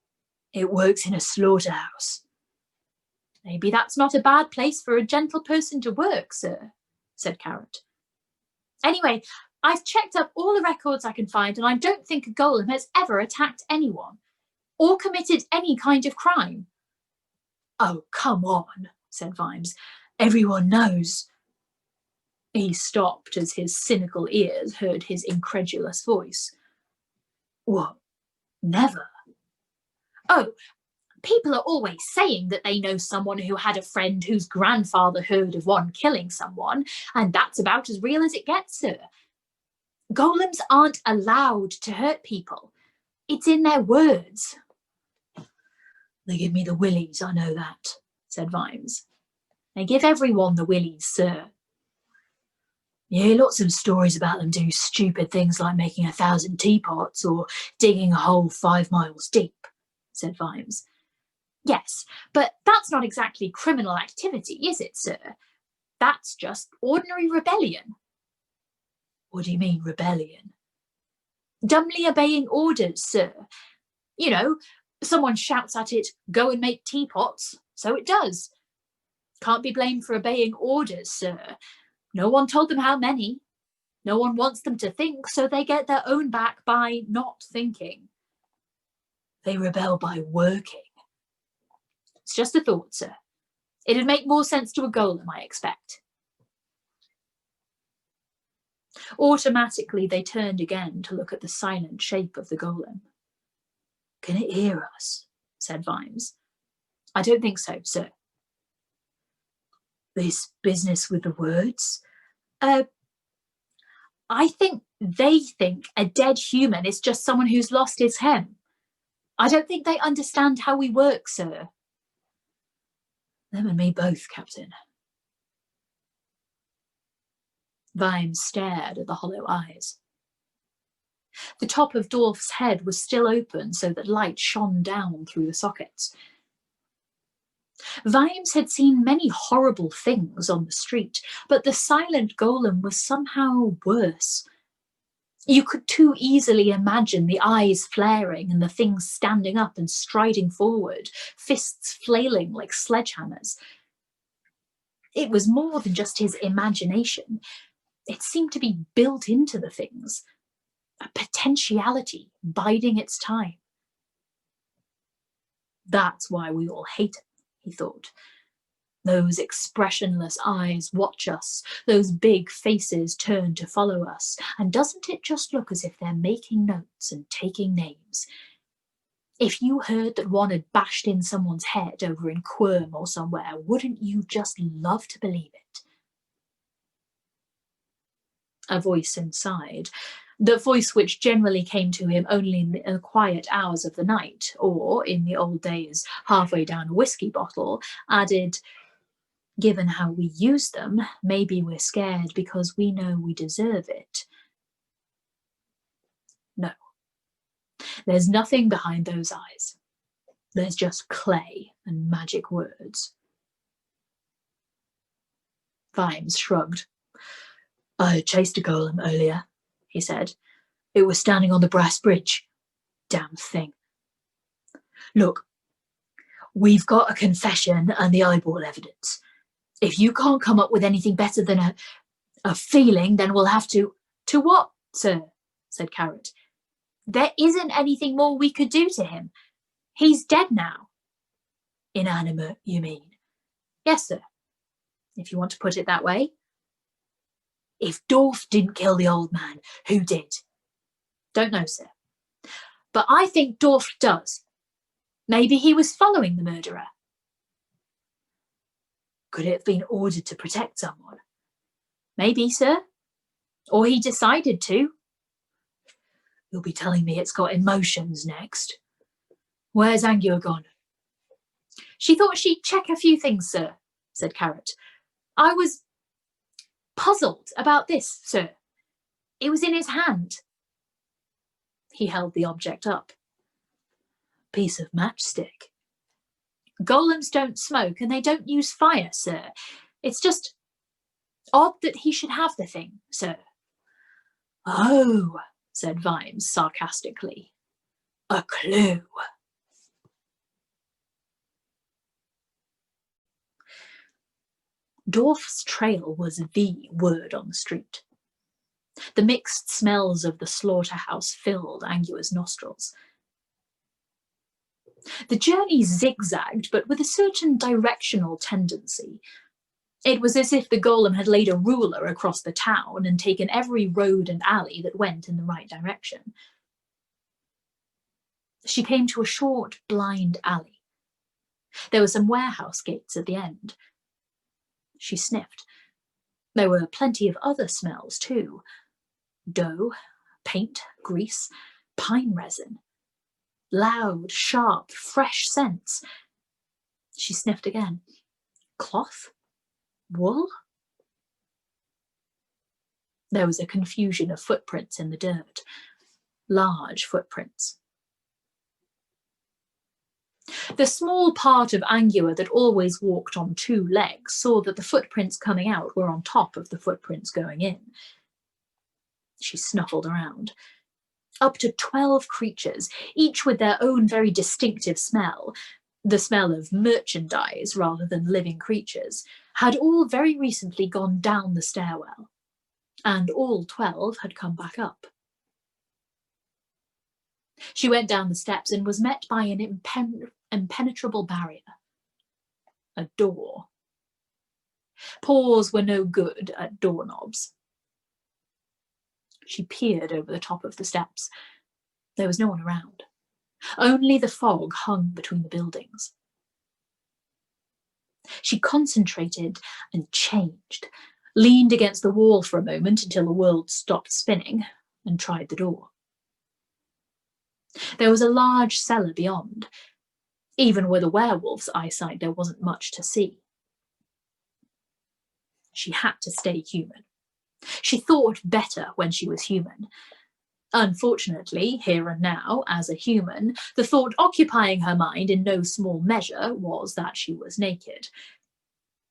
It works in a slaughterhouse. Maybe that's not a bad place for a gentle person to work, sir, said Carrot. Anyway, I've checked up all the records I can find, and I don't think a golem has ever attacked anyone or committed any kind of crime. Oh, come on, said Vimes. Everyone knows. He stopped as his cynical ears heard his incredulous voice. What? Never? Oh, people are always saying that they know someone who had a friend whose grandfather heard of one killing someone, and that's about as real as it gets, sir. Golems aren't allowed to hurt people. It's in their words. They give me the willies, I know that, said Vimes. They give everyone the willies, sir. You hear lots of stories about them doing stupid things like making 1,000 teapots or digging a hole 5 miles deep, said Vimes. Yes, but that's not exactly criminal activity, is it, sir? That's just ordinary rebellion. What do you mean, rebellion? Dumbly obeying orders, sir. You know, someone shouts at it, go and make teapots, so it does. Can't be blamed for obeying orders, sir. No one told them how many. No one wants them to think, so they get their own back by not thinking. They rebel by working. It's just a thought, sir. It'd make more sense to a golem, I expect. Automatically, they turned again to look at the silent shape of the golem. Can it hear us? Said Vimes. I don't think so, sir. This business with the words? I think they think a dead human is just someone who's lost his hem. I don't think they understand how we work, sir. Them and me both, Captain. Vimes stared at the hollow eyes. The top of Dwarf's head was still open so that light shone down through the sockets. Vimes had seen many horrible things on the street, but the silent golem was somehow worse. You could too easily imagine the eyes flaring and the things standing up and striding forward, fists flailing like sledgehammers. It was more than just his imagination. It seemed to be built into the things, a potentiality biding its time. That's why we all hate it, he thought. Those expressionless eyes watch us, those big faces turn to follow us, and doesn't it just look as if they're making notes and taking names? If you heard that one had bashed in someone's head over in Quirm or somewhere, wouldn't you just love to believe it? A voice inside, the voice which generally came to him only in the quiet hours of the night, or, in the old days, halfway down a whiskey bottle, added, given how we use them, maybe we're scared because we know we deserve it. No. There's nothing behind those eyes. There's just clay and magic words. Vimes shrugged. I chased a golem earlier, he said. It was standing on the brass bridge. Damn thing. Look, We've got a confession and the eyeball evidence. If you can't come up with anything better than a feeling, then we'll have to... To what, sir? Said Carrot. There isn't anything more we could do to him. He's dead now. Inanimate, you mean? Yes, sir, if you want to put it that way. If Dorf didn't kill the old man, who did? Don't know, sir. But I think Dorf does. Maybe he was following the murderer. Could it have been ordered to protect someone? Maybe, sir. Or he decided to. You'll be telling me it's got emotions next. Where's Angua gone? She thought she'd check a few things, sir, said Carrot. I was puzzled about this, sir. It was in his hand. He held the object up. Piece of matchstick. Golems don't smoke and they don't use fire, sir. It's just odd that he should have the thing, sir. Oh, said Vimes sarcastically. A clue. Dorf's trail was the word on the street. The mixed smells of the slaughterhouse filled Angua's nostrils. The journey zigzagged, but with a certain directional tendency. It was as if the golem had laid a ruler across the town and taken every road and alley that went in the right direction. She came to a short, blind alley. There were some warehouse gates at the end. She sniffed. There were plenty of other smells too. Dough, paint, grease, pine resin. Loud, sharp, fresh scents. She sniffed again. Cloth? Wool? There was a confusion of footprints in the dirt. Large footprints. The small part of Angua that always walked on two legs saw that the footprints coming out were on top of the footprints going in. She snuffled around. Up to 12 creatures, each with their own very distinctive smell, the smell of merchandise rather than living creatures, had all very recently gone down the stairwell, and all 12 had come back up. She went down the steps and was met by an impenetrable barrier. A door. Paws were no good at doorknobs. She peered over the top of the steps. There was no one around. Only the fog hung between the buildings. She concentrated and changed, leaned against the wall for a moment until the world stopped spinning, and tried the door. There was a large cellar beyond. Even with a werewolf's eyesight, there wasn't much to see. She had to stay human. She thought better when she was human. Unfortunately, here and now, as a human, the thought occupying her mind in no small measure was that she was naked.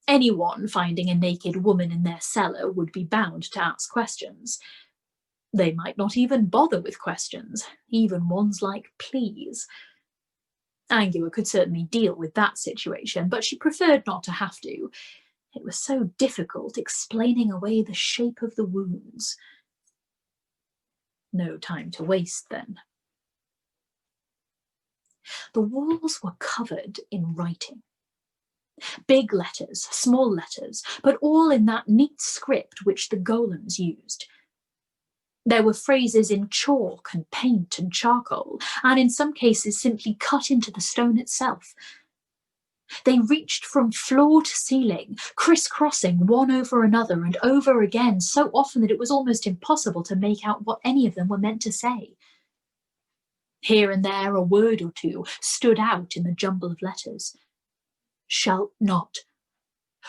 Anyone finding a naked woman in their cellar would be bound to ask questions. They might not even bother with questions, even ones like please. Angua could certainly deal with that situation, but she preferred not to have to. It was so difficult explaining away the shape of the wounds. No time to waste, then. The walls were covered in writing. Big letters, small letters, but all in that neat script which the golems used. There were phrases in chalk and paint and charcoal, and in some cases simply cut into the stone itself. They reached from floor to ceiling, crisscrossing one over another and over again so often that it was almost impossible to make out what any of them were meant to say. Here and there a word or two stood out in the jumble of letters. Shalt not.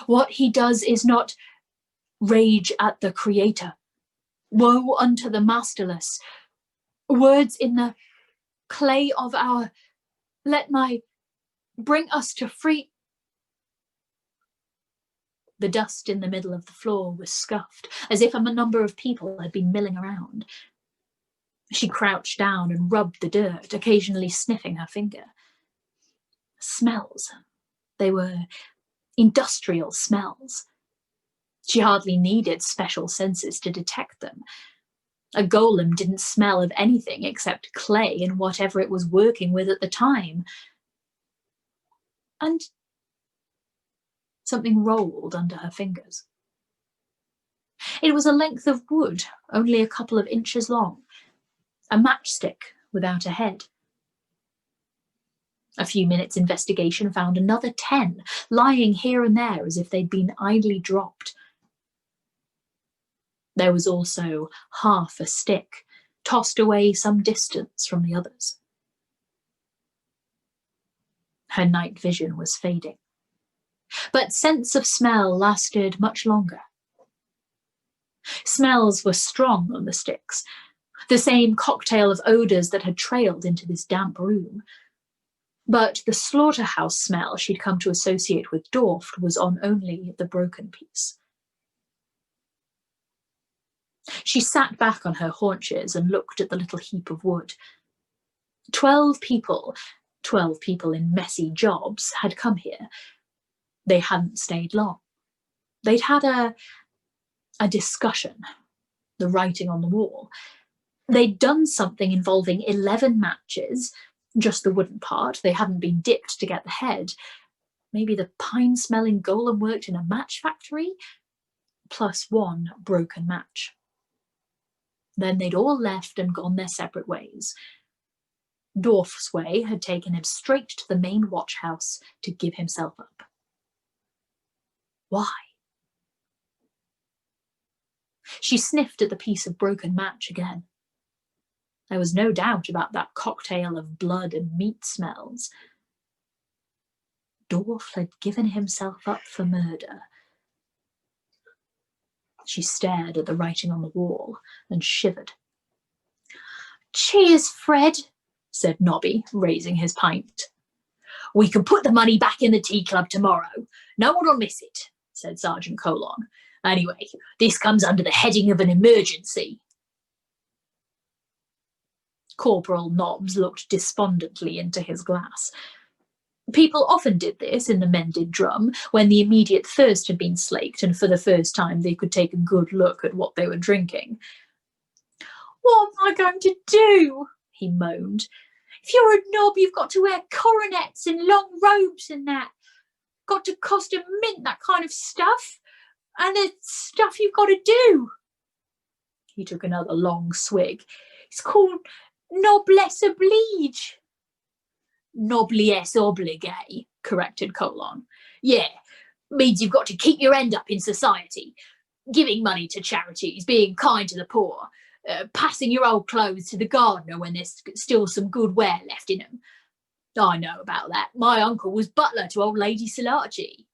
What he does is not rage at the Creator. Woe unto the masterless. Words in the clay of our... Bring us to free... The dust in the middle of the floor was scuffed, as if a number of people had been milling around. She crouched down and rubbed the dirt, occasionally sniffing her finger. Smells. They were industrial smells. She hardly needed special senses to detect them. A golem didn't smell of anything except clay and whatever it was working with at the time. And something rolled under her fingers. It was a length of wood, only a couple of inches long, a matchstick without a head. A few minutes' investigation found another 10 lying here and there as if they'd been idly dropped. There was also half a stick, tossed away some distance from the others. Her night vision was fading, but sense of smell lasted much longer. Smells were strong on the sticks, the same cocktail of odours that had trailed into this damp room. But the slaughterhouse smell she'd come to associate with Dorf was on only the broken piece. She sat back on her haunches and looked at the little heap of wood. 12 people in messy jobs, had come here. They hadn't stayed long. They'd had a discussion, the writing on the wall. They'd done something involving 11 matches, just the wooden part. They hadn't been dipped to get the head. Maybe the pine-smelling golem worked in a match factory, plus one broken match. Then they'd all left and gone their separate ways. Dorf's way had taken him straight to the main watch house to give himself up. Why? She sniffed at the piece of broken match again. There was no doubt about that cocktail of blood and meat smells. Dorf had given himself up for murder. She stared at the writing on the wall and shivered. "Cheers, Fred," said Nobby, raising his pint. "We can put the money back in the tea club tomorrow. No one will miss it," said Sergeant Colon. "Anyway, this comes under the heading of an emergency." Corporal Nobbs looked despondently into his glass. People often did this in the mended drum when the immediate thirst had been slaked and for the first time they could take a good look at what they were drinking. "What am I going to do?" he moaned. "If you're a knob, you've got to wear coronets and long robes and that. Got to cost a mint, that kind of stuff. And there's stuff you've got to do." He took another long swig. "It's called noblesse oblige." "Noblesse oblige," corrected Colon. "Yeah, means you've got to keep your end up in society. Giving money to charities, being kind to the poor, passing your old clothes to the gardener when there's still some good wear left in them. I know about that. My uncle was butler to old Lady Salachi."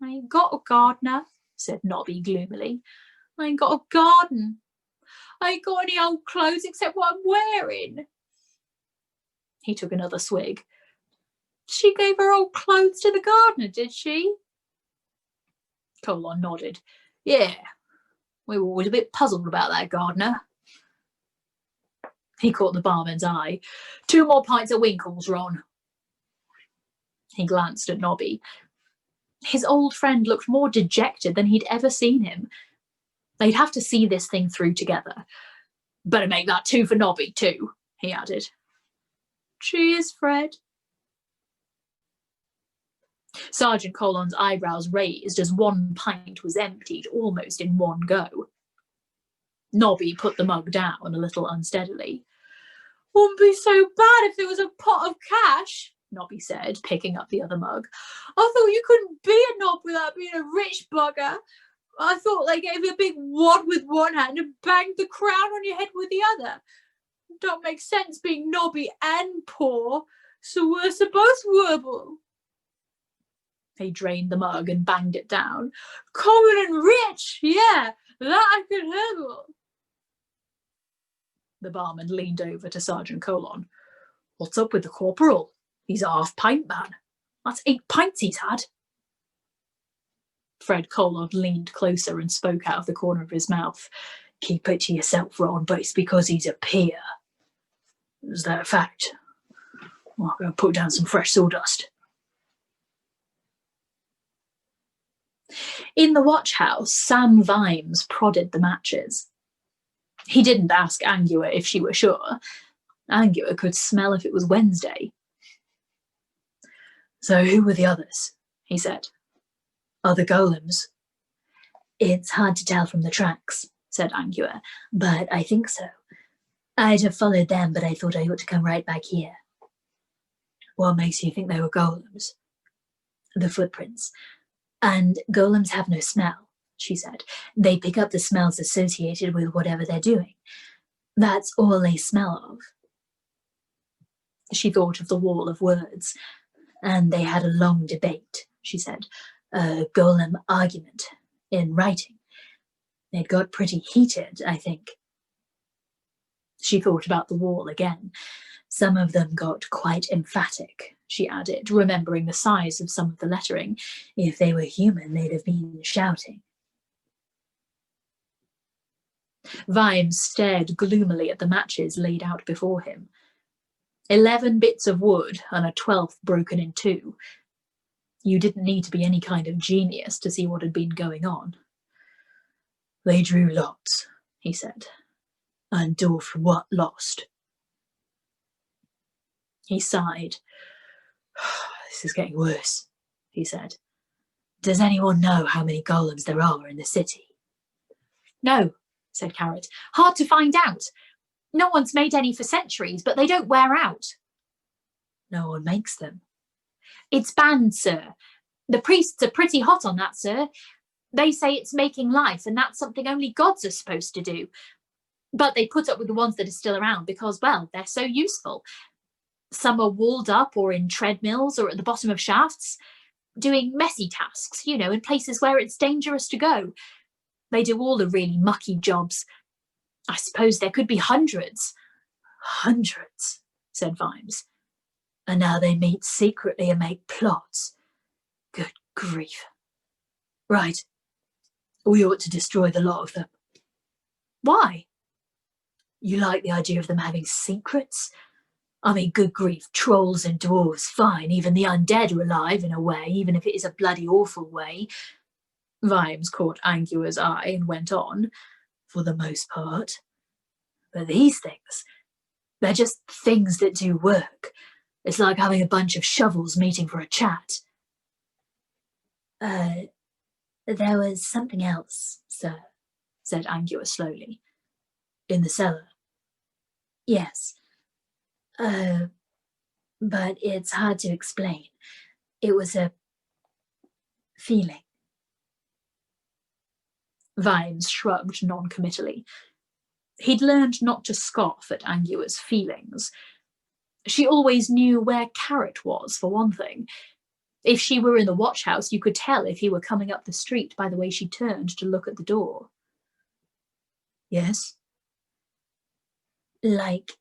"I ain't got a gardener," said Nobby gloomily. "I ain't got a garden. I ain't got any old clothes except what I'm wearing." He took another swig. "She gave her old clothes to the gardener, did she?" Colon nodded. "Yeah, we were always a bit puzzled about that gardener." He caught the barman's eye. "2 more pints of Winkles, Ron." He glanced at Nobby. His old friend looked more dejected than he'd ever seen him. They'd have to see this thing through together. "Better make that 2 for Nobby, too," he added. "Cheers, Fred." Sergeant Colon's eyebrows raised as 1 pint was emptied almost in one go. Nobby put the mug down a little unsteadily. "Wouldn't be so bad if there was a pot of cash," Nobby said, picking up the other mug. "I thought you couldn't be a knob without being a rich bugger. I thought they gave you a big wad with one hand and banged the crown on your head with the other. Don't make sense being knobby and poor, so worse are both worble." He drained the mug and banged it down. "Common and rich, yeah, that I could handle." The barman leaned over to Sergeant Colon. "What's up with the corporal? He's a half-pint man. That's 8 pints he's had." Fred Colon leaned closer and spoke out of the corner of his mouth. "Keep it to yourself, Ron, but it's because he's a peer." "Is that a fact?" Well, I'll go put down some fresh sawdust. In the watch house, Sam Vimes prodded the matches. He didn't ask Angua if she were sure. Angua could smell if it was Wednesday. So who were the others? He said. Other golems? It's hard to tell from the tracks, said Angua, but I think so. I'd have followed them, but I thought I ought to come right back here. What makes you think they were golems? The footprints. And golems have no smell, she said. They pick up the smells associated with whatever they're doing. That's all they smell of. She thought of the wall of words. And they had a long debate, she said. A golem argument in writing. It got pretty heated, I think. She thought about the wall again. Some of them got quite emphatic, she added, remembering the size of some of the lettering. If they were human, they'd have been shouting. Vimes stared gloomily at the matches laid out before him. 11 bits of wood and a 12th broken in two. You didn't need to be any kind of genius to see what had been going on. They drew lots, he said. And Dorf what lost? He sighed. This is getting worse, he said. Does anyone know how many golems there are in the city? No, said Carrot. Hard to find out. No one's made any for centuries, but they don't wear out. No one makes them. It's banned, sir. The priests are pretty hot on that, sir. They say it's making life, and that's something only gods are supposed to do. But they put up with the ones that are still around because, well, they're so useful. Some are walled up or in treadmills or at the bottom of shafts, doing messy tasks, in places where it's dangerous to go. They do all the really mucky jobs. I suppose there could be hundreds. Hundreds, said Vimes. And now they meet secretly and make plots. Good grief. Right. We ought to destroy the lot of them. Why? You like the idea of them having secrets? I mean, good grief, trolls and dwarves, fine. Even the undead are alive in a way, even if it is a bloody awful way. Vimes caught Angua's eye and went on, for the most part. But these things, they're just things that do work. It's like having a bunch of shovels meeting for a chat. There was something else, sir, said Angua slowly. In the cellar? Yes. But it's hard to explain. It was a feeling. Vimes shrugged non-committally. He'd learned not to scoff at Angua's feelings. She always knew where Carrot was, for one thing. If she were in the watch house, you could tell if he were coming up the street by the way she turned to look at the door. Yes? Like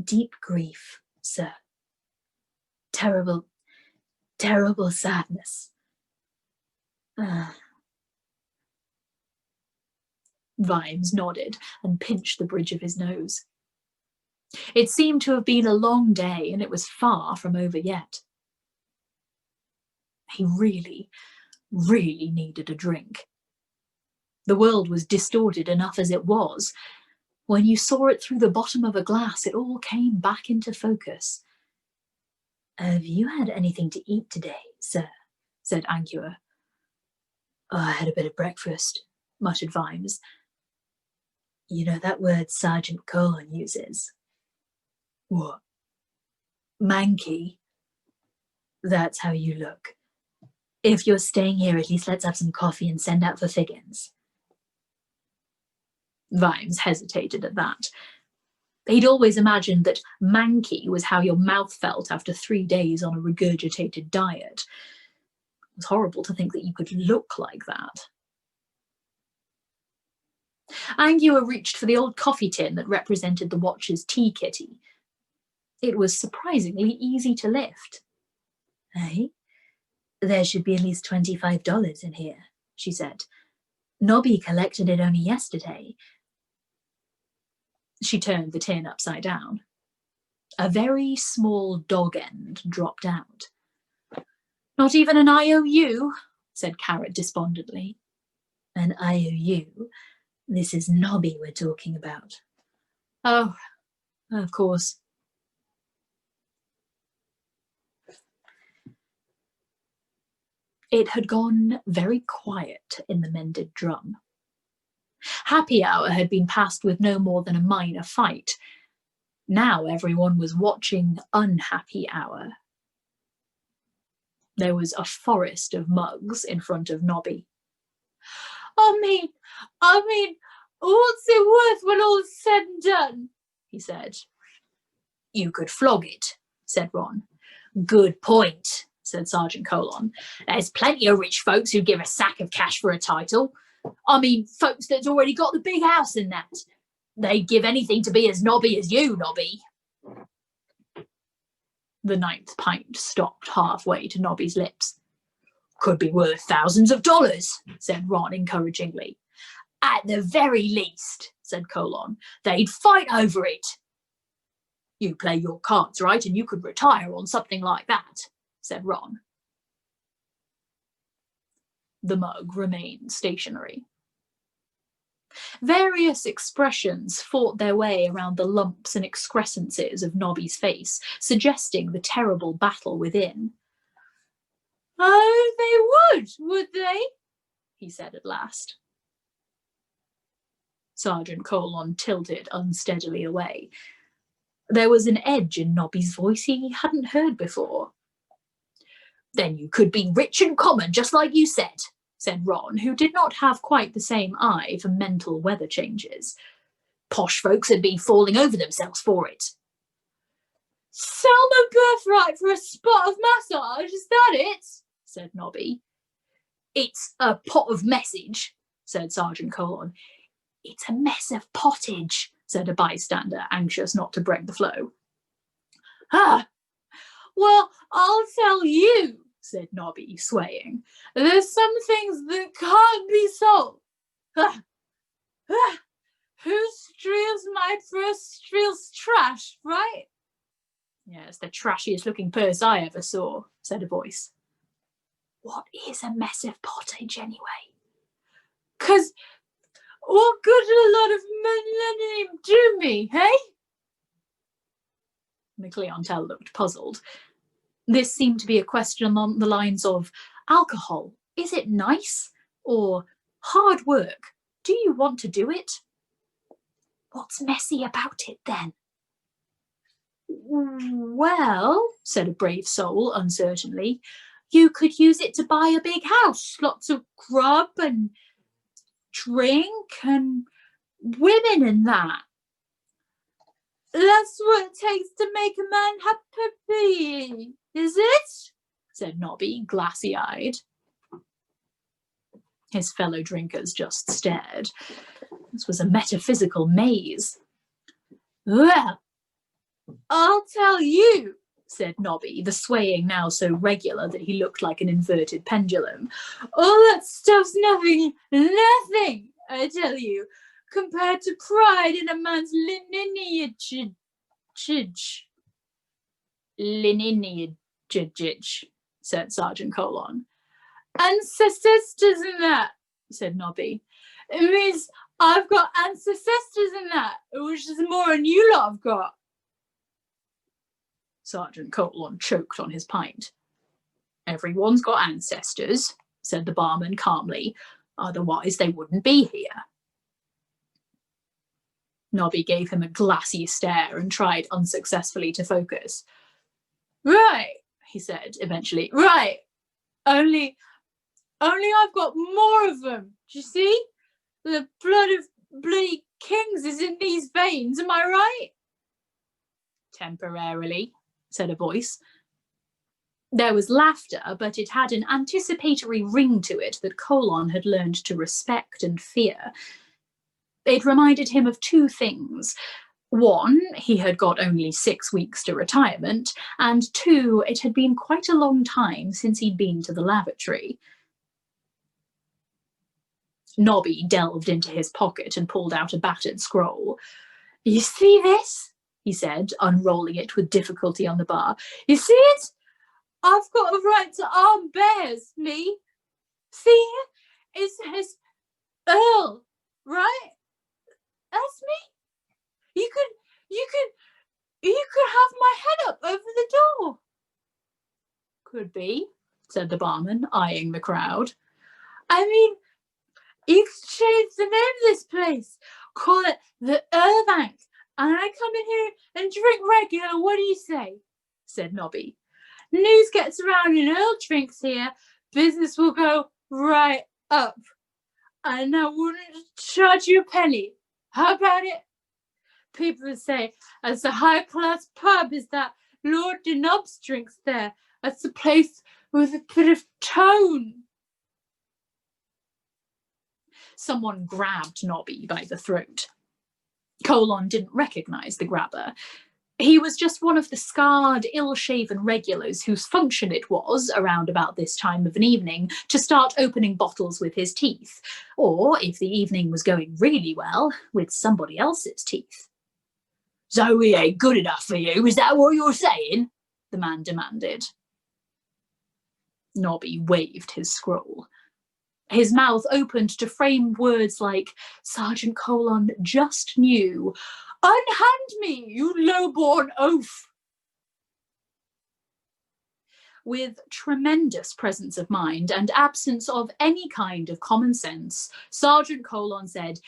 deep grief, sir. Terrible, terrible sadness. Vimes nodded and pinched the bridge of his nose. It seemed to have been a long day, and it was far from over yet. He really, really needed a drink. The world was distorted enough as it was. When you saw it through the bottom of a glass, it all came back into focus. Have you had anything to eat today, sir? Said Angua. Oh, I had a bit of breakfast, muttered Vimes. You know that word Sergeant Colon uses? What? Manky? That's how you look. If you're staying here, at least let's have some coffee and send out for Figgins. Vimes hesitated at that. He'd always imagined that manky was how your mouth felt after 3 days on a regurgitated diet. It was horrible to think that you could look like that. Angua reached for the old coffee tin that represented the watch's tea kitty. It was surprisingly easy to lift. Hey, there should be at least $25 in here, she said. Nobby collected it only yesterday. She turned the tin upside down. A very small dog end dropped out. Not even an IOU, said Carrot despondently. An IOU? This is Nobby we're talking about. Oh, of course. It had gone very quiet in the mended drum. Happy hour had been passed with no more than a minor fight. Now everyone was watching unhappy hour. There was a forest of mugs in front of Nobby. I mean, what's it worth when all's said and done? He said. You could flog it, said Ron. Good point, said Sergeant Colon. There's plenty of rich folks who'd give a sack of cash for a title. I mean, folks that's already got the big house and that. They'd give anything to be as knobby as you, Nobby. The 9th pint stopped halfway to Nobby's lips. Could be worth thousands of dollars, said Ron encouragingly. At the very least, said Colon, they'd fight over it. You play your cards right and you could retire on something like that, said Ron. The mug remained stationary. Various expressions fought their way around the lumps and excrescences of Nobby's face, suggesting the terrible battle within. Oh, they would they? He said at last. Sergeant Colon tilted unsteadily away. There was an edge in Nobby's voice he hadn't heard before. Then you could be rich and common, just like you said Ron, who did not have quite the same eye for mental weather changes. Posh folks would be falling over themselves for it. Sell my birthright for a spot of massage, is that it? Said Nobby. It's a pot of message, said Sergeant Colon. It's a mess of pottage, said a bystander, anxious not to break the flow. Ah, well, I'll tell you, said Nobby, swaying. There's some things that can't be sold. Who steals my purse steals trash, right? Yes, the trashiest looking purse I ever saw, said a voice. What is a mess of pottage anyway? 'Cause what good did a lot of millennium do me, hey? The clientele looked puzzled. This seemed to be a question along the lines of, alcohol, is it nice? Or hard work, do you want to do it? What's messy about it then? Well, said a brave soul uncertainly, you could use it to buy a big house, lots of grub and drink and women and that. That's what it takes to make a man happy, is it? Said Nobby, glassy-eyed. His fellow drinkers just stared. This was a metaphysical maze. Well, I'll tell you, said Nobby, the swaying now so regular that he looked like an inverted pendulum. All that stuff's nothing, I tell you, compared to pride in a man's lineage, said Sergeant Colon. Ancestors in that, said Nobby. It means I've got ancestors in that, which is more than you lot have got. Sergeant Colon choked on his pint. Everyone's got ancestors, said the barman calmly, otherwise they wouldn't be here. Nobby gave him a glassy stare and tried unsuccessfully to focus. Right, he said eventually. Right, only I've got more of them, do you see? The blood of bloody kings is in these veins, am I right? Temporarily, said a voice. There was laughter, but it had an anticipatory ring to it that Colon had learned to respect and fear. It reminded him of two things. One, he had got only 6 weeks to retirement, and two, it had been quite a long time since he'd been to the lavatory. Nobby delved into his pocket and pulled out a battered scroll. You see this? he said, unrolling it with difficulty on the bar. You see it? I've got a right to arm bears, me. See? It says Earl, right? That's me. You could have my head up over the door. Could be, said the barman, eyeing the crowd. I mean, you could change the name of this place. Call it the Earl Bank. And I come in here and drink regular. What do you say? Said Nobby. News gets around and Earl drinks here. Business will go right up. And I wouldn't charge you a penny. How about it? People would say, as a high-class pub is that Lord de Nobs drinks there. That's a place with a bit of tone. Someone grabbed Nobby by the throat. Colon didn't recognise the grabber. He was just one of the scarred, ill-shaven regulars whose function it was, around about this time of an evening, to start opening bottles with his teeth, or, if the evening was going really well, with somebody else's teeth. So we ain't good enough for you, is that what you're saying? The man demanded. Nobby waved his scroll. His mouth opened to frame words like, Sergeant Colon just knew. Unhand me, you low-born oaf! With tremendous presence of mind and absence of any kind of common sense, Sergeant Colon said,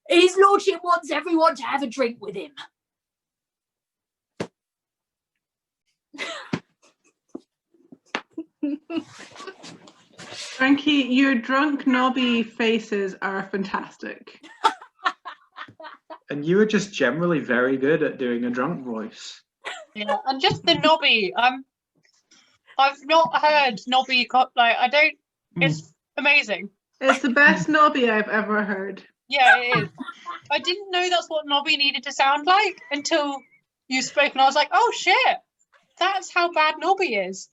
His Lordship wants everyone to have a drink with him. Frankie, your drunk Nobby faces are fantastic. And you were just generally very good at doing a drunk voice. Yeah, and just the Nobby. I've not heard Nobby. I don't. It's amazing. It's the best Nobby I've ever heard. Yeah, it is. I didn't know that's what Nobby needed to sound like until you spoke, and I was like, oh shit, that's how bad Nobby is.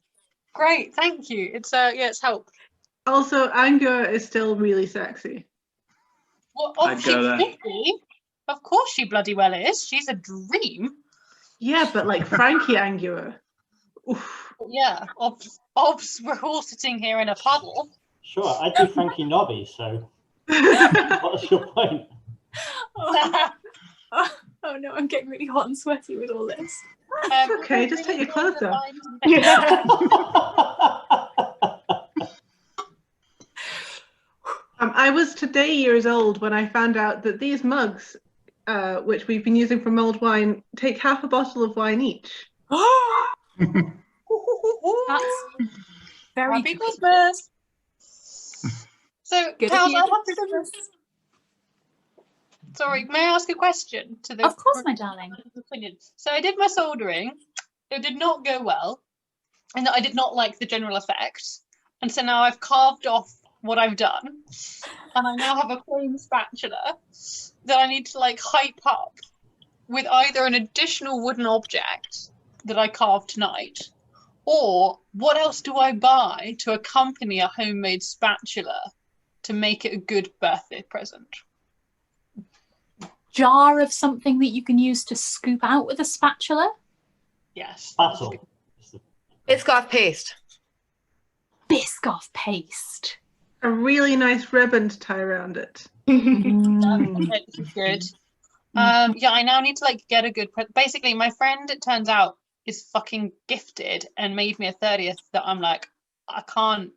Great, thank you. It's it's helped. Also, Angua is still really sexy. Well, oh, she should be. Of course she bloody well is. She's a dream. Yeah, but like Frankie Angua. Oof. Yeah, obs, we're all sitting here in a puddle. Sure, I do Frankie Nobby, so what's your point? Oh no, I'm getting really hot and sweaty with all this. Okay, just take your clothes off. I was today years old when I found out that these mugs, which we've been using for mulled wine, take half a bottle of wine each. That's very Happy Christmas. So, good. Kels, I want to. Sorry, may I ask a question to the? Of course, my darling. So I did my soldering. It did not go well, and I did not like the general effect. And so now I've carved off what I've done, and I now have a plain spatula that I need to like hype up with either an additional wooden object that I carved tonight, or what else do I buy to accompany a homemade spatula to make it a good birthday present? Jar of something that you can use to scoop out with a spatula? Yes. Spattle. Biscoff paste. Biscoff paste. A really nice ribbon to tie around it. This is good. Yeah, I now need to like get a good. Basically, my friend, it turns out, is fucking gifted and made me a 30th that I'm like, I don't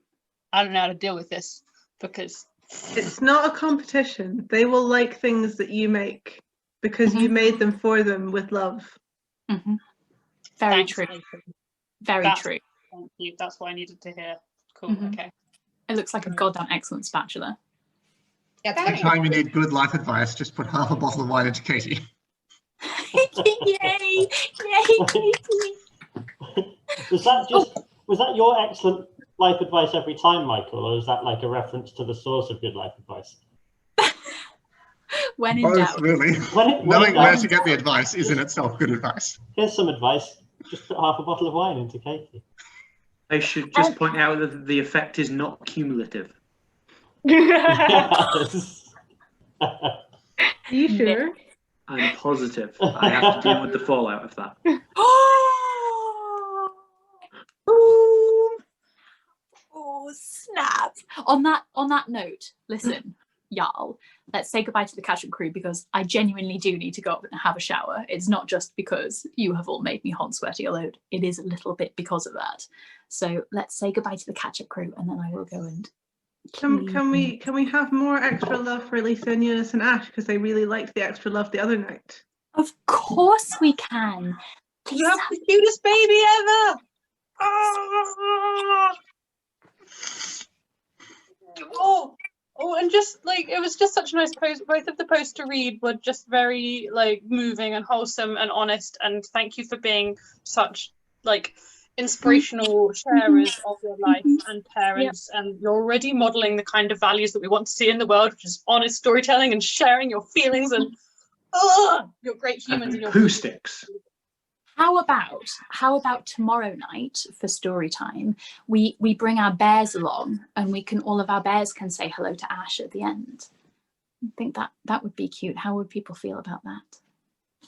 know how to deal with this because it's not a competition. They will like things that you make because you made them for them with love. Very true. Very true. Thank you. That's what I needed to hear. Cool. Okay. It looks like a goddamn excellent spatula. Every time you need good life advice, just put half a bottle of wine into Katie. Yay! Yay, Katie! Was that your excellent life advice every time, Michael, or is that like a reference to the source of good life advice? When in Both, doubt. really. Knowing where to get the advice is in itself good advice. Here's some advice. Just put half a bottle of wine into Katie. I should just point out that the effect is not cumulative. Are you sure? I'm positive I have to deal with the fallout of that. Oh snap! On that note, listen, y'all, let's say goodbye to the catch-up crew because I genuinely do need to go up and have a shower. It's not just because you have all made me hot and sweaty, although it is a little bit because of that. So let's say goodbye to the catch-up crew, and then I will go and. Can we have more extra love for Lisa and Eunice and Ash because they really liked the extra love the other night? Of course we can. You have the cutest baby ever. Oh, and just like it was just such a nice post. Both of the posts to read were just very like moving and wholesome and honest. And thank you for being such like inspirational sharers of your life and parents. And you're already modeling the kind of values that we want to see in the world, which is honest storytelling and sharing your feelings. And you're great humans. And poo sticks. How about tomorrow night for story time? We bring our bears along, and all of our bears can say hello to Ash at the end. I think that would be cute. How would people feel about that?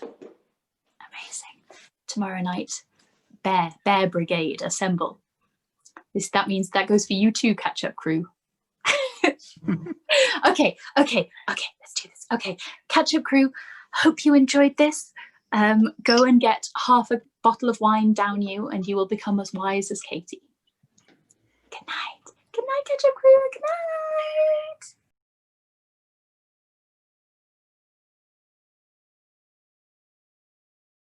Amazing. Tomorrow night, bear brigade assemble. That means that goes for you too, catch-up crew. Okay, let's do this. Okay, catch-up crew. Hope you enjoyed this. Go and get half a bottle of wine down you, and you will become as wise as Katie. Good night. Good night, catch-up crew. Good night.